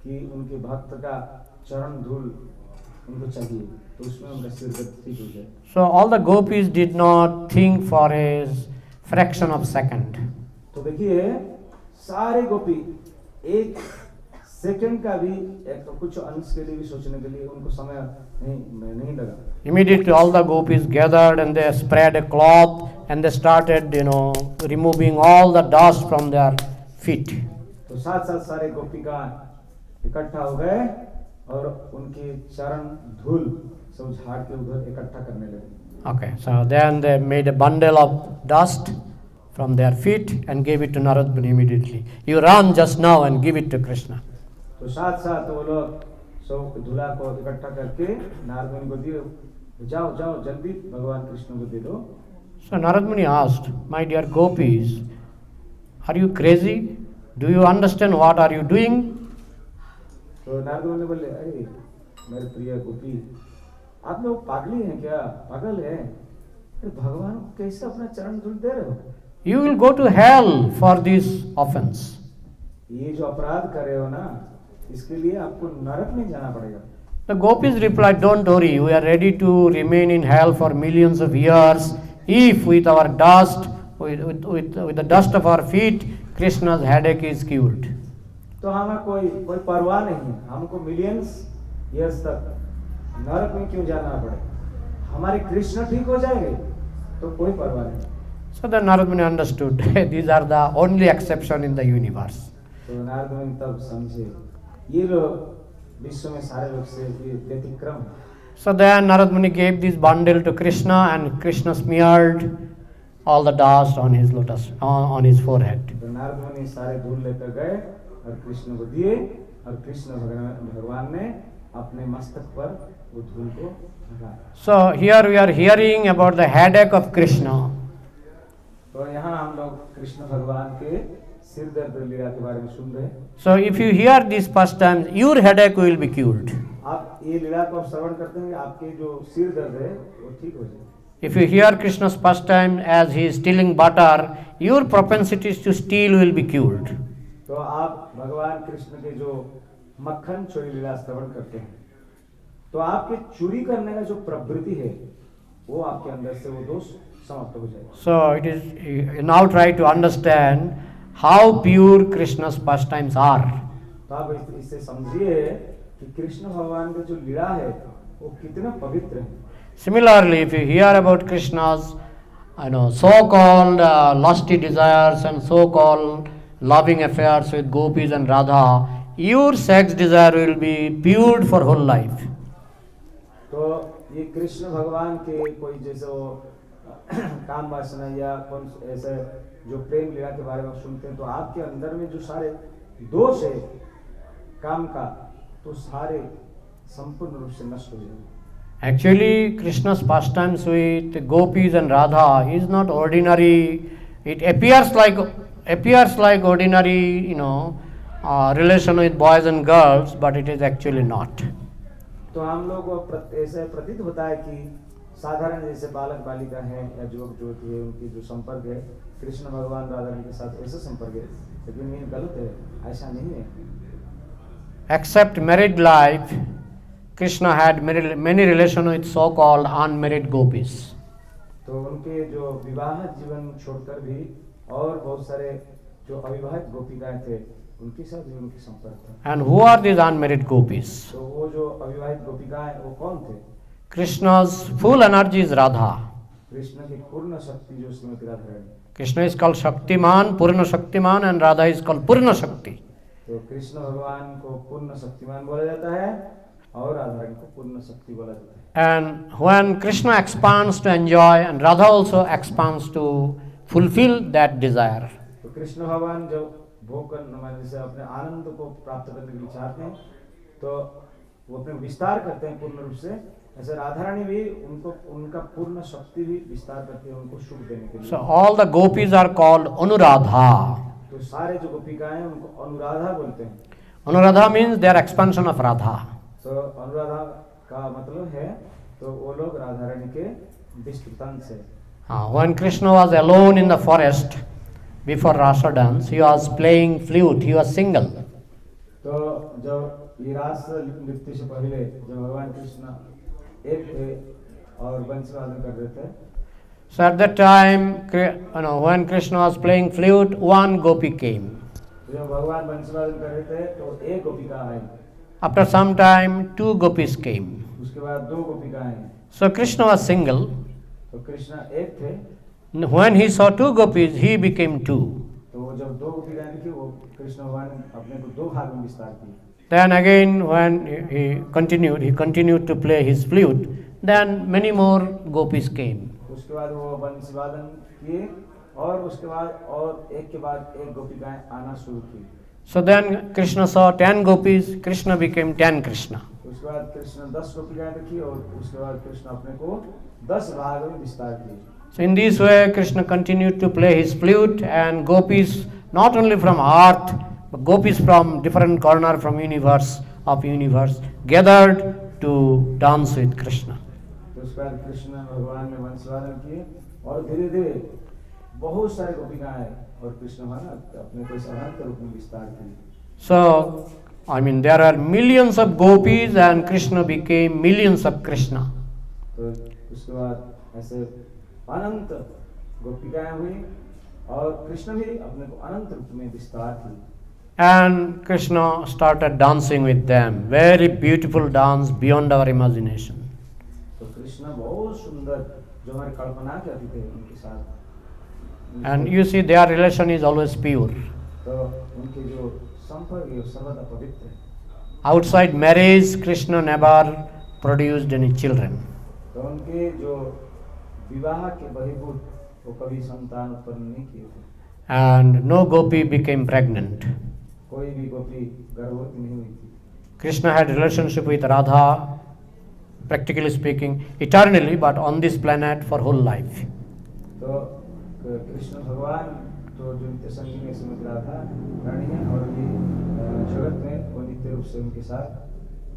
कि उनके भक्त का चरण धूल उनको चाहिए, तो उसमें उनका सिर ठीक हो जाए. So all the gopis did not think for a fraction of second. तो देखिए सारे गोपी एक सेकंड का भी एक कुछ अंश के लिए भी सोचने के लिए उनको समय नहीं लगा. Immediately all the gopis gathered and they spread a cloth and they started, removing all the dust from their feet. तो साथ साथ सारे गोपिका इकट्ठा हो गए और उनके चरण धूल सब झाड़ के उधर इकट्ठा करने लगे. Okay, so then they made a bundle of dust from their feet and gave it to Narad Muni immediately. You run just now and give it to Krishna. तो साथ साथ वो लोग सब धूला को इकट्ठा करके नारद मुनि को दिए, जाओ जाओ जल्दी भगवान कृष्ण को दे दो. So Narad Muni asked, my dear gopis, are you crazy? Do you understand what are you doing? तो नारद मुनि बोले, अरे मेरे प्रिय गोपी, आप लोग पागली हैं क्या? पागल हैं? भगवान को कैसे अपना चरण धूल दे रहे हो? You will go to hell for this offense. ये जो अपराध कर रहे हो ना, इसके लिए आपको नरक में जाना पड़ेगा. The gopis replied, don't worry, we are ready to remain in hell for millions of years if with our dust, with the dust of our feet, Krishna's headache is cured. तो हमें कोई परवाह नहीं है, हमको मिलियंस ईयर्स तक नरक में क्यों जाना पड़े, हमारे कृष्ण ठीक हो जाएंगे तो कोई परवाह नहीं. So then Narad Muni understood these are the only exception in the universe. तो नारद मुनि तब समझे ये लोग विश्व में सारे लोग से व्यतिक्रम. So then Narad Muni gave this bundle to Krishna and Krishna smeared all the dust on his lotus, on his forehead. तो नारद मुनि सारे धूल लेकर गए और कृष्ण को दिए और कृष्ण भगवान ने अपने मस्तक पर वो धूल को लगाया. So here we are hearing about the headache of Krishna. तो यहाँ हम लोग कृष्ण भगवान के सिर दर्द लीला के बारे में सुन रहे हैं। So if you hear these pastimes, your headache will be cured. आप ये लीला को आप श्रवण करते हैं, आपके जो सिर दर्द है वो ठीक हो जाए। If you hear Krishna's pastime as he is stealing butter, your propensities to steal will be cured. तो आप भगवान कृष्ण के जो मक्खन चोरी लीला श्रवण करते हैं, तो आपके चोरी करने का जो प्रवृत्ति है वो आपके अंदर से वो दोष समाप्त हो जाएगा। So it is, you now try to understand how pure Krishna's pastimes are. तो आप इससे समझिए कि कृष्ण भगवान के जो लीला है वो कितना पवित्र है। Similarly, if you hear about Krishna's, so-called lusty desires and so-called loving affairs with gopis and Radha, your sex desire will be pured for whole life. तो ये कृष्ण भगवान के कोई जैसे वो काम वासना या कौन ऐसे जो प्रेम लीला के बारे में सुनते हैं, तो आपके अंदर में जो सारे दोष है काम का, तो सारे संपूर्ण रूप से नष्ट हो जाएंगे। Actually, Krishna's pastimes with gopis and Radha is not ordinary. It appears like ordinary, relation with boys and girls, but it is actually not. तो हम लोग को ऐसे प्रतीत होता है कि साधारण जैसे बालक बालिका है या युवक युवती है, उनकी जो संपर्क है कृष्ण भगवान राधा रानी के साथ ऐसा संपर्क है, लेकिन ये गलत है, ऐसा नहीं है। Except married life, Krishna had many relations with so-called unmarried gopis. तो उनके जो विवाह जीवन छोड़कर भी और बहुत सारे जो अविवाहित गोपिकाएं थे उनके साथ भी उनकी संपर्क था। And who are these unmarried gopis? तो वो जो अविवाहित गोपिकाएं वो कौन थे? Krishna's full energy is Radha. Krishna की पूर्ण शक्ति जो Shrimati Radha Rani. Krishna is called Shaktiman, Purna Shaktiman, and Radha is called Purna Shakti. तो कृष्ण भगवान को पूर्ण शक्तिमान बोला जाता है और राधा रानी को पूर्ण शक्ति बोला जाता है। And when Krishna expands to enjoy, and Radha also expands to fulfill that desire. तो कृष्ण भगवान जब भोग करने जैसे अपने आनंद को प्राप्त करने के लिए चाहते हैं, तो वो अपने विस्तार करते हैं पूर्ण रूप से, ऐसे राधा रानी भी उनको उनका पूर्ण शक्ति भी विस्तार करती है उनको सुख देने के लिए। So all the gopis are called Anuradha. तो सारे जो गोपिकाएं हैं उनको अनुराधा बोलते हैं। Anuradha means their expansion of Radha. तो अनुराधा का मतलब है तो वो लोग राधा रानी के विस्तृतांश है। When Krishna was alone in the forest before Rasa dance, he was playing flute, he was single. तो जब ये रास नृत्य से पहले जब भगवान कृष्ण एक थे और बंसी वादन कर रहे थे, So at that time, when Krishna was playing flute, one gopi came. जब भगवान बंसी वादन कर रहे थे तो एक गोपिका आई। After some time, two gopis came. उसके बाद दो गोपिका आई। So Krishna was single. तो कृष्ण एक थे। When he saw two gopis, he became two. तो जब दो गोपिकाएं दिखी, वो कृष्ण भगवान अपने को दो भाग में विस्तार किया। Then again, when he continued to play his flute. Then many more gopis came. उसके बाद वो बंसी वादन किए और उसके बाद और एक के बाद एक गोपिकाएं आना शुरू की। So then Krishna saw 10 gopis, Krishna became 10 Krishna. उसके बाद कृष्ण 10 गोपिकाएं देखी और उसके बाद कृष्ण अपने को 10 भाग में विस्तार किए। So in this way, Krishna continued to play his flute, and gopis not only from earth, but gopis from different corner from universe gathered to dance with Krishna. तो उसके बाद कृष्ण भगवान ने बंसी वादन किए और धीरे धीरे बहुत सारे गोपिकाएं और कृष्ण भगवान अपने को इस अनंत रूप में विस्तार किए। So, there are millions of gopis, and Krishna became millions of Krishna. तो उसके बाद ऐसे अनंत गोपिकाएं हुई और कृष्ण भी अपने को अनंत रूप में विस्तार की। And Krishna started dancing with them. Very beautiful dance beyond our imagination. तो कृष्ण बहुत सुंदर जो हमारी कल्पना करते थे उनके साथ। And you see, their relation is always pure. तो उनके जो संपर्क है सर्वदा पवित्र है। Outside marriage, Krishna never produced any children. तो उनके जो विवाह के बहिर्भूत वो कभी संतान उत्पन्न नहीं किए थे। And no gopi became pregnant. कोई भी गोपी गर्भवती नहीं हुई थी। Krishna had relationship with Radha, practically speaking, eternally, but on this planet for whole life. तो कृष्ण भगवान तो जो नित्य संगी में श्रीमती राधा रानी है और ये जगत में वो नित्य रूप से उनके साथ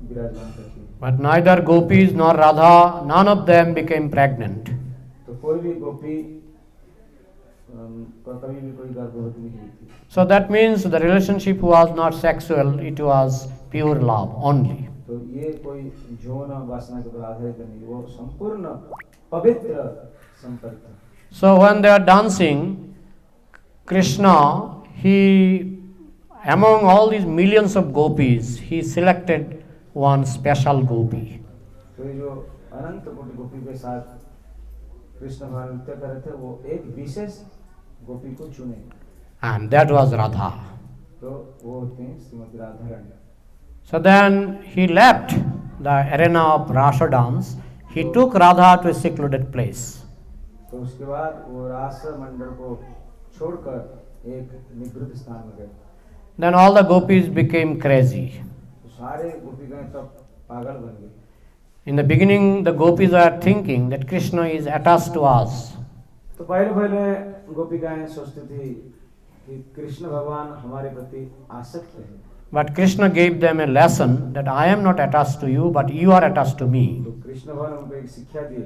विराजमान करती है। But neither gopis nor Radha, none of them became pregnant. तो कोई भी गोपी कभी भी कोई गर्भवती नहीं हुई थी। So that means the relationship was not sexual, it was pure love only. तो ये कोई यौन वासना के ऊपर आधारित नहीं, वो संपूर्ण पवित्र संपर्क था। So when they are dancing, Krishna, he, among all these millions of gopis, he selected one special gopi. तो ये जो अनंत कोटि गोपी के साथ कृष्ण भगवान नृत्य कर रहे थे, वो एक विशेष गोपी को चुने, And that was Radha. तो वो होते हैं Shrimati Radha Rani. So then he left the arena of Rasa dance. He took Radha to a secluded place. तो उसके बाद वो रास मंडल को छोड़कर एक निवृत्त स्थान में गए। Then all the gopis became crazy. तो सारे गोपीगण तब पागल बन गए। In the beginning, the gopis are thinking that Krishna is attached to us. तो पहले गोपिकाएं सोचती थी कि कृष्ण भगवान हमारे प्रति आसक्त है। But Krishna gave them a lesson that I am not attached to you, but you are attached to me. तो कृष्ण भगवान उनको एक शिक्षा दी,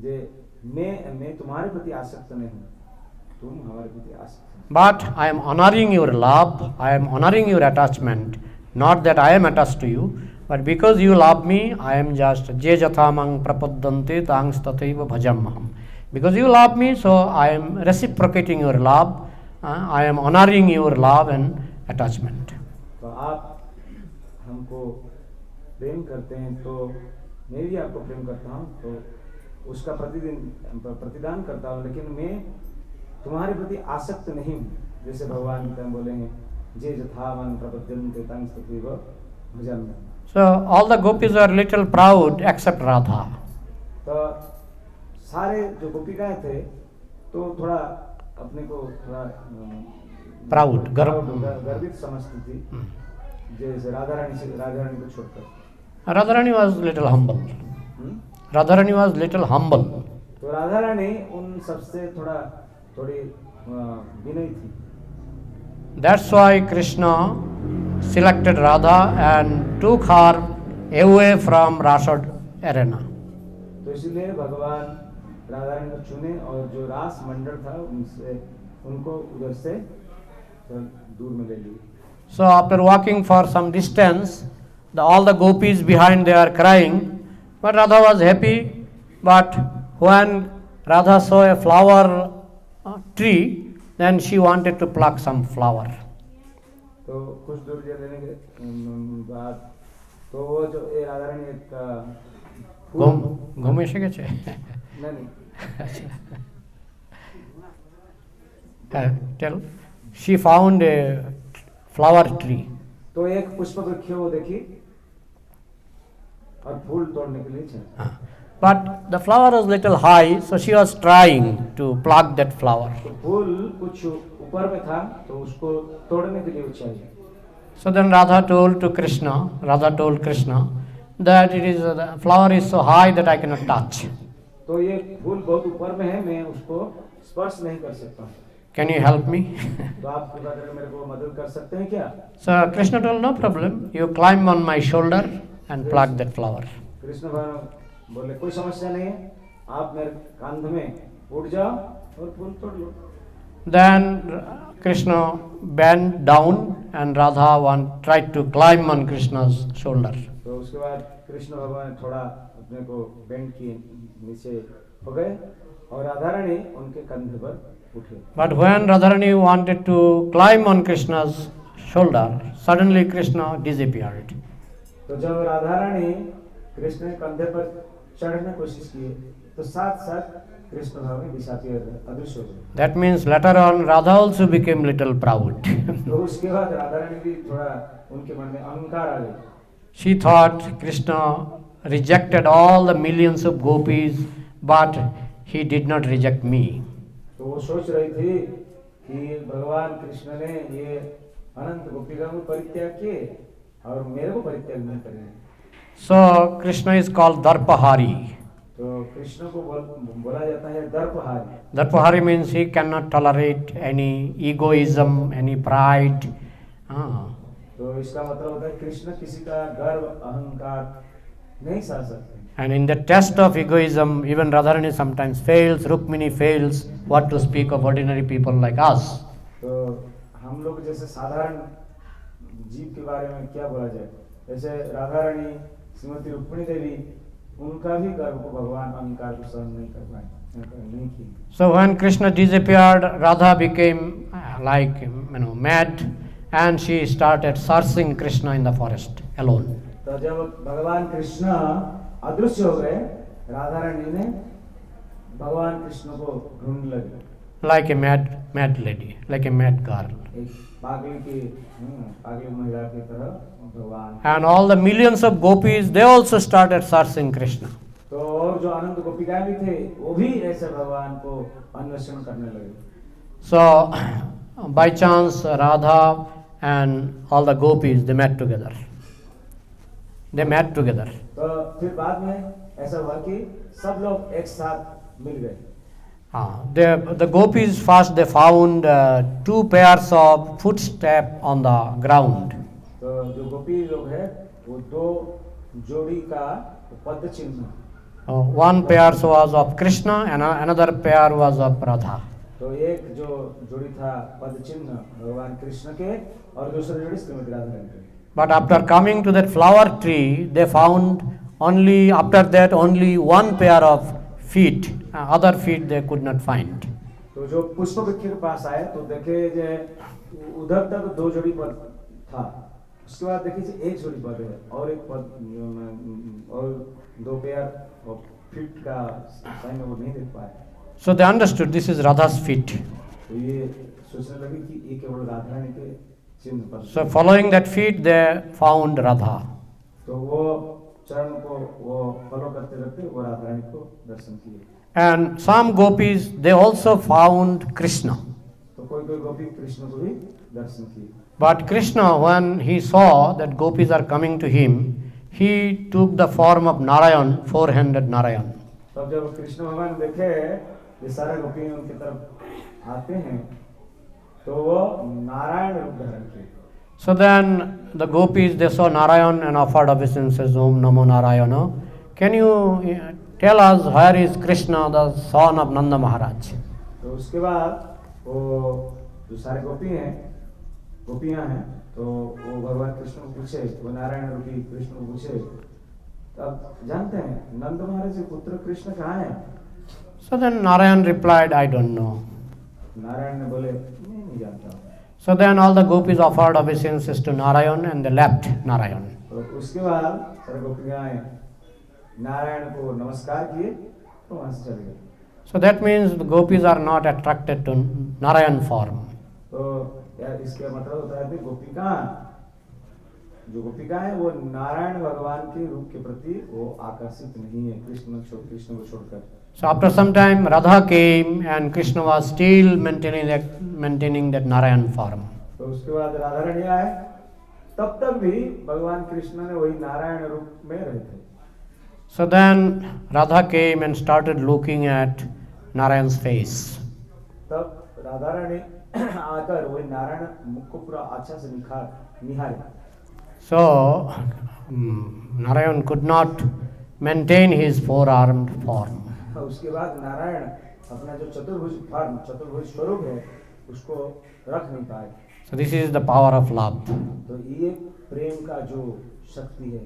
जे मैं तुम्हारे प्रति आसक्त नहीं हूँ, तुम हमारे प्रति आसक्त हो। But I am honoring your love, I am honoring your attachment, not that I am attached to you, but because you love me, I am just je jathamang prapaddante tangs tathaiva bhajamaham. Because you love me, so I am reciprocating your love, I am honoring your love and attachment. तो आप हमको प्रेम करते हैं, तो मैं भी आपको प्रेम करता हूँ, तो उसका प्रतिदान करता हूँ, लेकिन मैं तुम्हारे प्रति आसक्त नहीं हूँ। जैसे भगवान बोले हैं, जे जथावन प्रपद्यन्ते तंग तथैव भजन्ति। So all the gopis are little proud except Radha. तो सारे जो गोपिकाएं थे, तो थोड़ा अपने को थोड़ा Proud, गर्वित समझती थी, जैसे राधा रानी को छोड़कर। Radharani was little humble. Radharani was little humble. तो राधा रानी उन सबसे थोड़ी विनयी थी। That's why Krishna selected Radha and took her away from Rasa arena. तो इसलिए भगवान राधा रानी को चुने और जो रास मंडल था उनको उधर से दूर में ले लिए। So after walking for some distance, all the gopis behind they are crying, but Radha was happy. But when Radha saw a flower tree, then she wanted to pluck some flower. तो कुछ दूर चलने के बाद तो वो जो राधा रानी एक घूमे से कैसे? नहीं Tell. She found a flower tree. तो एक पुष्प वृक्ष वो देखी और फूल तोड़ने के लिए चली। But the flower was little high, so she was trying to pluck that flower. तो फूल कुछ ऊपर में था, तो उसको तोड़ने के लिए ऊंचाई। So then Radha told Krishna that the flower is so high that I cannot touch. तो ये फूल बहुत ऊपर में है, मैं उसको स्पर्श नहीं कर सकता। Can you help me? तो आप कृपा करके मेरे को मदद कर सकते हैं क्या? So Krishna told, no problem. You climb on my shoulder and pluck that flower. Krishna भगवान बोले कोई समस्या नहीं है, आप मेरे कंध में उठ जाओ और फूल तोड़ लो। Then Krishna bent down and Radha tried to climb on Krishna's shoulder. तो उसके बाद कृष्ण भगवान थोड़ा अपने को बेंड किए, नीचे हो गए और राधा रानी उनके कंधे पर उठे। But when Radharani wanted to climb on Krishna's shoulder, suddenly Krishna disappeared. तो जब राधा रानी कृष्ण के कंधे पर चढ़ने की कोशिश की, तो साथ साथ कृष्ण भगवान डिसअपीयर, अदृश्य हो गए। That means later on Radha also became little proud. तो उसके बाद राधा रानी भी थोड़ा उनके मन में अहंकार आ गया। She thought Krishna rejected all the millions of gopis, but he did not reject me. तो वो सोच रही थी कि भगवान कृष्ण ने ये अनंत गोपिकाओं को परित्याग किए और मेरे को परित्याग नहीं करेंगे। So Krishna is called Darpahari. तो कृष्ण को बोला जाता है दर्पहारी। Darpahari means he cannot tolerate any egoism, any pride. तो इसका मतलब होता है कृष्ण किसी का गर्व अहंकार नहीं सह सकते। And in the test of egoism, even Radharani sometimes fails, Rukmini fails. What to speak of ordinary people like us? तो हम लोग जैसे साधारण जीव के बारे में क्या बोला जाए, जैसे राधा रानी, श्रीमती रुक्मिणी देवी, उनका भी गर्व को भगवान अहंकार को सहन नहीं कर पाए, नहीं की। So when Krishna disappeared, Radha became mad, and she started searching Krishna in the forest alone. तो जब भगवान कृष्ण अदृश्य हो गए, राधा रानी ने भगवान कृष्ण को ढूंढ लगी। Like a mad lady, like a mad girl. एक पागली महिला की तरह भगवान। And all the millions of gopis, they also started searching Krishna. तो और जो अनंत गोपिकाएं भी थे, वो भी ऐसे भगवान को अन्वेषण करने लगे। So by chance, Radha and all the gopis, they met together. They met together. तो फिर बाद में ऐसा हुआ कि सब लोग एक साथ मिल गए। The gopis first they found two pairs of footsteps on the ground. तो जो गोपी लोग हैं, वो दो जोड़ी का पद चिन्ह। One pair was of Krishna and another pair was of Radha. तो एक जो जोड़ी था पद चिन्ह भगवान कृष्ण के और दूसरी जोड़ी श्रीमती राधा रानी के। But after coming to that flower tree, they found only one pair of feet. Other feet they could not find. तो जो पुष्प वृक्ष के पास आए तो देखे जे उधर तक दो जोड़ी पद था, उसके बाद देखिए एक जोड़ी पद है और एक पद और दो पेयर और फीट का साइन वो नहीं देख पाए। So they understood this is Radha's feet. तो ये सोचने लगे कि ये केवल राधा रानी के चिन्ह पर। So following that feet, they found Radha. तो वो चरण को वो फॉलो करते करते वो राधा रानी को दर्शन किए। And some gopis, they also found Krishna. तो कोई कोई गोपी कृष्ण को भी दर्शन किए। But Krishna, when he saw that gopis are coming to him, he took the form of Narayan, four-handed Narayan. तब जब कृष्ण भगवान देखे ये सारे गोपी उनकी तरफ आते हैं, तो वो नारायण रूप धारण किए। So then the gopis, they saw Narayan and offered obeisances, Om Namo Narayana. Can you tell us where is Krishna, the son of Nanda Maharaj? तो उसके बाद वो जो सारे गोपियां हैं, तो वो भगवान कृष्ण को पूछे, वो नारायण रूपी कृष्ण को पूछे, तब जानते हैं नंद महाराज के पुत्र कृष्ण कहाँ हैं? So then Narayan replied, I don't know. Narayan ने बोले नहीं जानता। So then all the gopis offered obeisances to Narayan and they left Narayan. तो उसके बाद सारे गोपियां नारायण को नमस्कार किए तो वहां से चले गए। So that means the gopis are not attracted to Narayan form. तो यार इसका मतलब होता है कि गोपिकाएं वो नारायण भगवान के रूप के प्रति वो आकर्षित नहीं है कृष्ण को छोड़कर। So after some time Radha came and Krishna was still maintaining that Narayan form. तो उसके बाद राधा रानी आए, तब तक भी भगवान कृष्ण ने वही नारायण रूप में रहे थे। So then Radha came and started looking at Narayan's face. तब राधा रानी आकर वही नारायण मुख को पूरा अच्छा से निहारे। So Narayan could not maintain his four-armed form. उसके बाद नारायण अपना जो चतुर्भुज स्वरूप है उसको रख नहीं पाए। So this is the power of love. तो ये प्रेम का जो शक्ति है।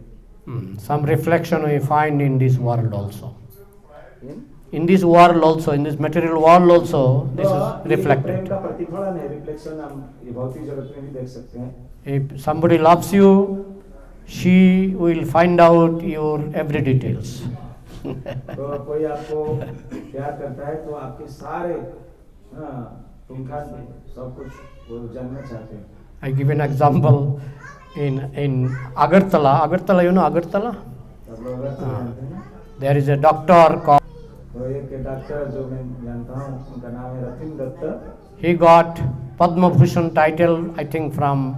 Some reflection we find in this world also. In this world also, in this material world also, this is reflected. प्रेम का प्रतिफलन है, रिफ्लेक्शन हम ये भौतिक जगत में भी देख सकते हैं। If somebody loves you, she will find out your every details. तो कोई आपको प्यार करता है तो आपके सारे सब कुछ वो जानना चाहते हैं। I give an example in Agartala, you know Agartala? There is a doctor called. तो एक डॉक्टर जो मैं जानता हूँ उनका नाम है रतिन Dutt. He got Padma Bhushan title, I think, from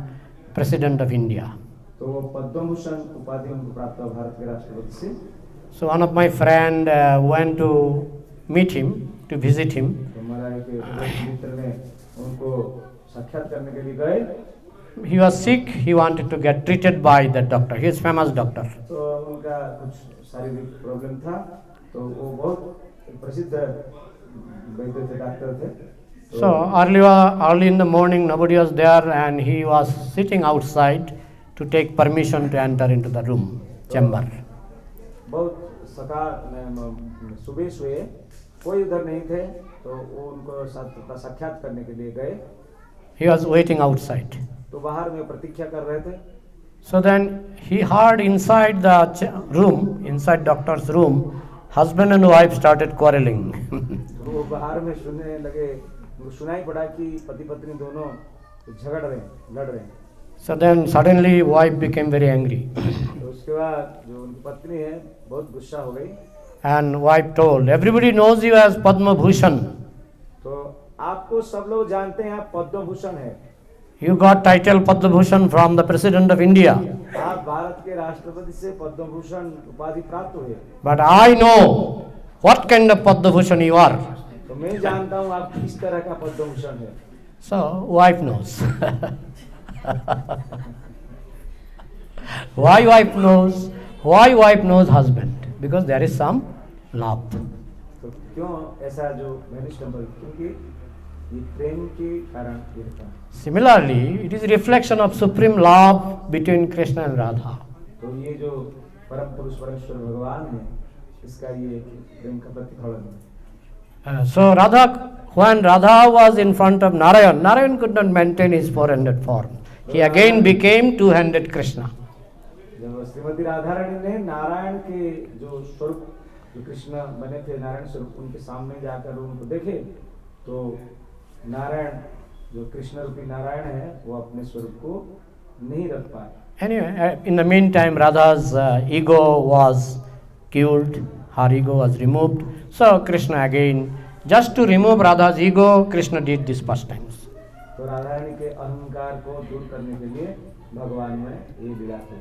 President of India. तो वो पद्म भूषण उपाधि उनको प्राप्त हुआ भारत के राष्ट्रपति से। So one of my friend went to meet him, to visit him. तो हमारा एक मित्र ने उनको साक्षात करने के लिए गए। He was sick. He wanted to get treated by that doctor. He is famous doctor. तो उनका कुछ शारीरिक प्रॉब्लम था, तो वो बहुत प्रसिद्ध वैद्य थे, डॉक्टर थे। So early in the morning, nobody was there, and he was sitting outside to take permission to enter into the room, chamber. बहुत सुबह कोई उधर नहीं थे, तो वो उनको साक्षात करने के लिए गए। He was waiting outside. तो बाहर में प्रतीक्षा कर रहे थे। So then he heard inside the room, inside doctor's room, husband and wife started quarreling. वो बाहर में सुनने लगे, उनको सुनाई पड़ा कि पति पत्नी दोनों झगड़ रहे, लड़ रहे। So then suddenly wife became very angry. तो उसके बाद जो उनकी पत्नी है बहुत गुस्सा हो गई। And wife told, everybody knows you as Padma Bhushan. तो आपको सब लोग जानते हैं आप पद्म भूषण है। You got title Padma Bhushan from the President of India. आप भारत के राष्ट्रपति से पद्म भूषण उपाधि प्राप्त हुए। But I know what kind of Padma Bhushan you are. तो मैं जानता हूँ आप किस तरह का पद्म भूषण है। So wife knows. Why wife knows? Why wife knows husband? Because there is some love. तो क्यों ऐसा जो घनिष्ठ संबंध, क्योंकि ये प्रेम के कारण ये होता है। Similarly, it is a reflection of supreme love between Krishna and Radha. तो ये जो परम पुरुष परमेश्वर भगवान है, इसका ये प्रेम का प्रतिफलन है। So when Radha was in front of Narayan, Narayan could not maintain his four-handed form. He again became two-handed Krishna. जब श्रीमती राधा रानी ने नारायण के जो स्वरूप जो कृष्ण बने थे, नारायण स्वरूप उनके सामने जाकर उनको देखे, तो नारायण जो कृष्ण रूपी नारायण है वो अपने स्वरूप को नहीं रख पाए। Anyway, in the meantime, Radha's ego was cured, her ego was removed. So Krishna again, just to remove Radha's ego, Krishna did this pastimes. तो राधा रानी के अहंकार को दूर करने के लिए भगवान ने ये लीला की।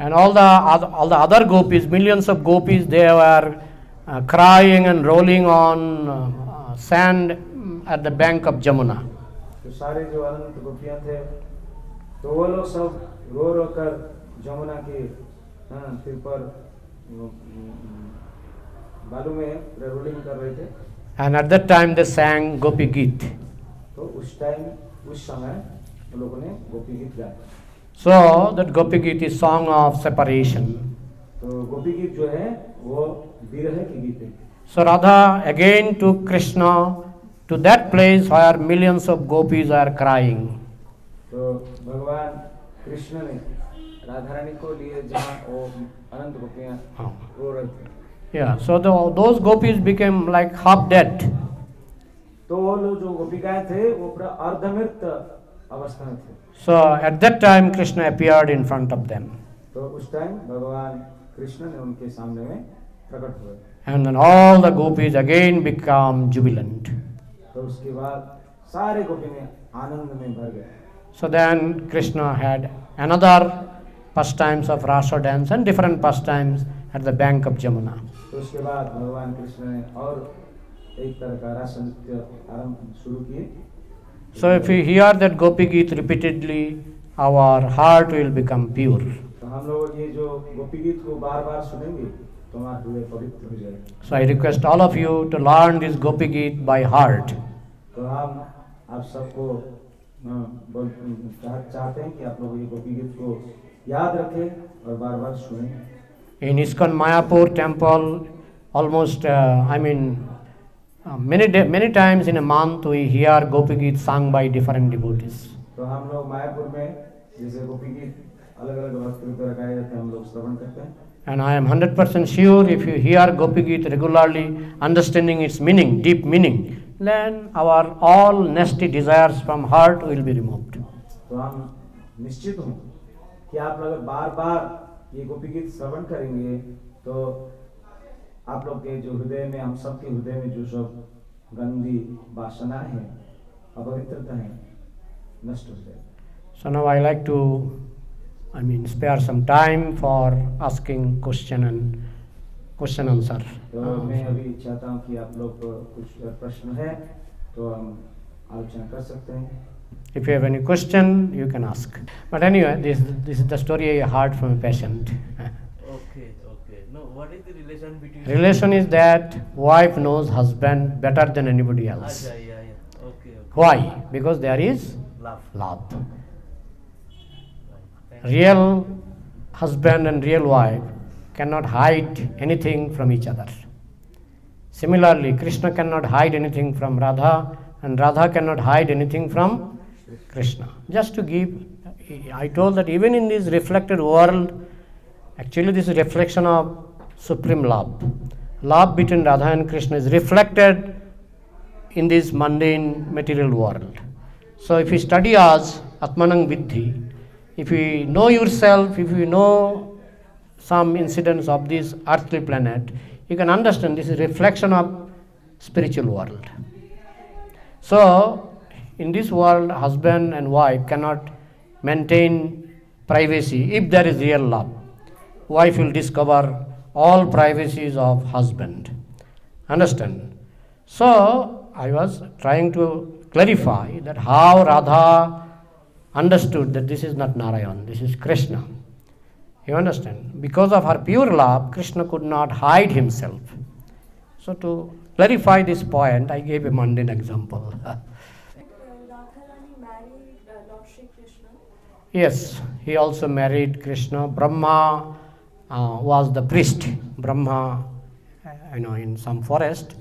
And all the other gopis, millions of gopis, they were crying and rolling on sand at the bank of Jamuna. तो सारे जो अनंत गोपियां थे, तो वो लोग सब रो रो कर जमुना के तीर पर बालू में रोलिंग कर रहे थे। And at that time they sang Gopi Geet. तो उस समय वो लोगों ने गोपी गीत गाया। So that Gopi Geet is song of separation. तो गोपी गीत जो है वो विरह की गीत है। So Radha again took Krishna to that place where millions of gopis are crying. तो भगवान कृष्ण ने राधा रानी को लिए जहाँ वो अनंत गोपियाँ रो रहे थे। Yeah, so those gopis became like half dead. तो वो लोग जो गोपिकाएं थे वो पूरा अर्धमृत अवस्था में थे। So at that time Krishna appeared in front of them. तो उस टाइम भगवान कृष्ण ने उनके सामने में प्रकट हुए। And then all the gopis again become jubilant. तो उसके बाद सारे गोपी में आनंद में भर गए। So then Krishna had another pastimes of rasa dance and different pastimes at the bank of Jamuna. तो उसके बाद भगवान कृष्ण ने और एक तरह का रस नृत्य आरंभ शुरू किए। So if we hear that Gopi Geet repeatedly, our heart will become pure. तो हम लोग ये जो गोपी गीत को बार-बार सुनेंगे तो हमारा हृदय पवित्र हो जाएगा। So I request all of you to learn this Gopi Geet by heart. तो हम आप सबको चाहते हैं कि आप लोग ये गोपी गीत को याद रखें और बार-बार सुनें। In ISKCON Mayapur temple, almost many times in a month we hear Gopi Geet sung by different devotees. तो हम लोग मायापुर में जैसे गोपी गीत अलग-अलग भक्तों द्वारा गाए जाते हैं, हम लोग श्रवण करते हैं। And I am 100% sure if you hear Gopi Geet regularly, understanding its meaning, deep meaning, then our all nasty desires from heart will be removed. तो हम निश्चित हूँ कि आप लोग बार-बार ये गोपी गीत श्रवण करेंगे तो आप लोग के जो हृदय में, हम सब के हृदय में जो सब गंदी वासना है, अपवित्रता है, नष्ट हो जाए। So now I like to spare some time for asking question and question answer. तो मैं अभी चाहता हूँ कि आप लोग कुछ प्रश्न है तो हम आलोचना कर सकते हैं. If you have any question, you can ask. But anyway, this is the story I heard from a patient. Okay. No, what is the relation between? Relation is that wife knows husband better than anybody else. Yeah. Okay. Why? Because there is Love. love. Right. Thank you. Real husband and real wife cannot hide anything from each other. Similarly, Krishna cannot hide anything from Radha, and Radha cannot hide anything from Krishna. Just to give, I told that even in this reflected world, actually this is reflection of supreme love. Love between Radha and Krishna is reflected in this mundane material world. So if you study as Atmanang Vidhi, if you know yourself, if you know some incidents of this earthly planet, you can understand this is reflection of spiritual world. So in this world, husband and wife cannot maintain privacy if there is real love. Wife will discover all privacies of husband. Understand? So I was trying to clarify that how Radha understood that this is not Narayan, this is Krishna. You understand? Because of her pure love, Krishna could not hide himself. So to clarify this point, I gave a mundane example. Radharani married Lord Shri Krishna. Yes, he also married Krishna. Brahma was the priest. Brahma, in some forest.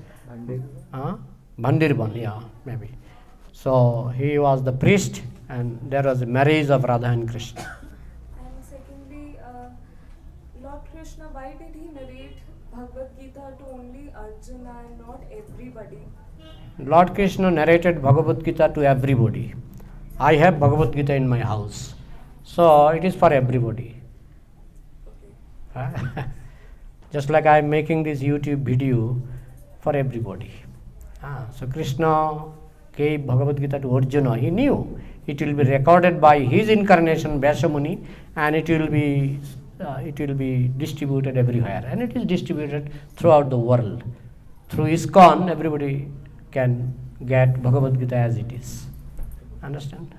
Bhandirban, yeah, maybe. So he was the priest, and there was a marriage of Radha and Krishna. And secondly, Lord Krishna, why did he narrate Bhagavad Gita to only Arjuna and not everybody? Lord Krishna narrated Bhagavad Gita to everybody. I have Bhagavad Gita in my house. So it is for everybody. Okay. Just like I am making this YouTube video for everybody. So Krishna gave Bhagavad Gita to Arjuna. He knew it will be recorded by his incarnation Vyasamuni, and it will be distributed everywhere, and it is distributed throughout the world. Through ISKCON, everybody can get Bhagavad Gita as it is. Understand?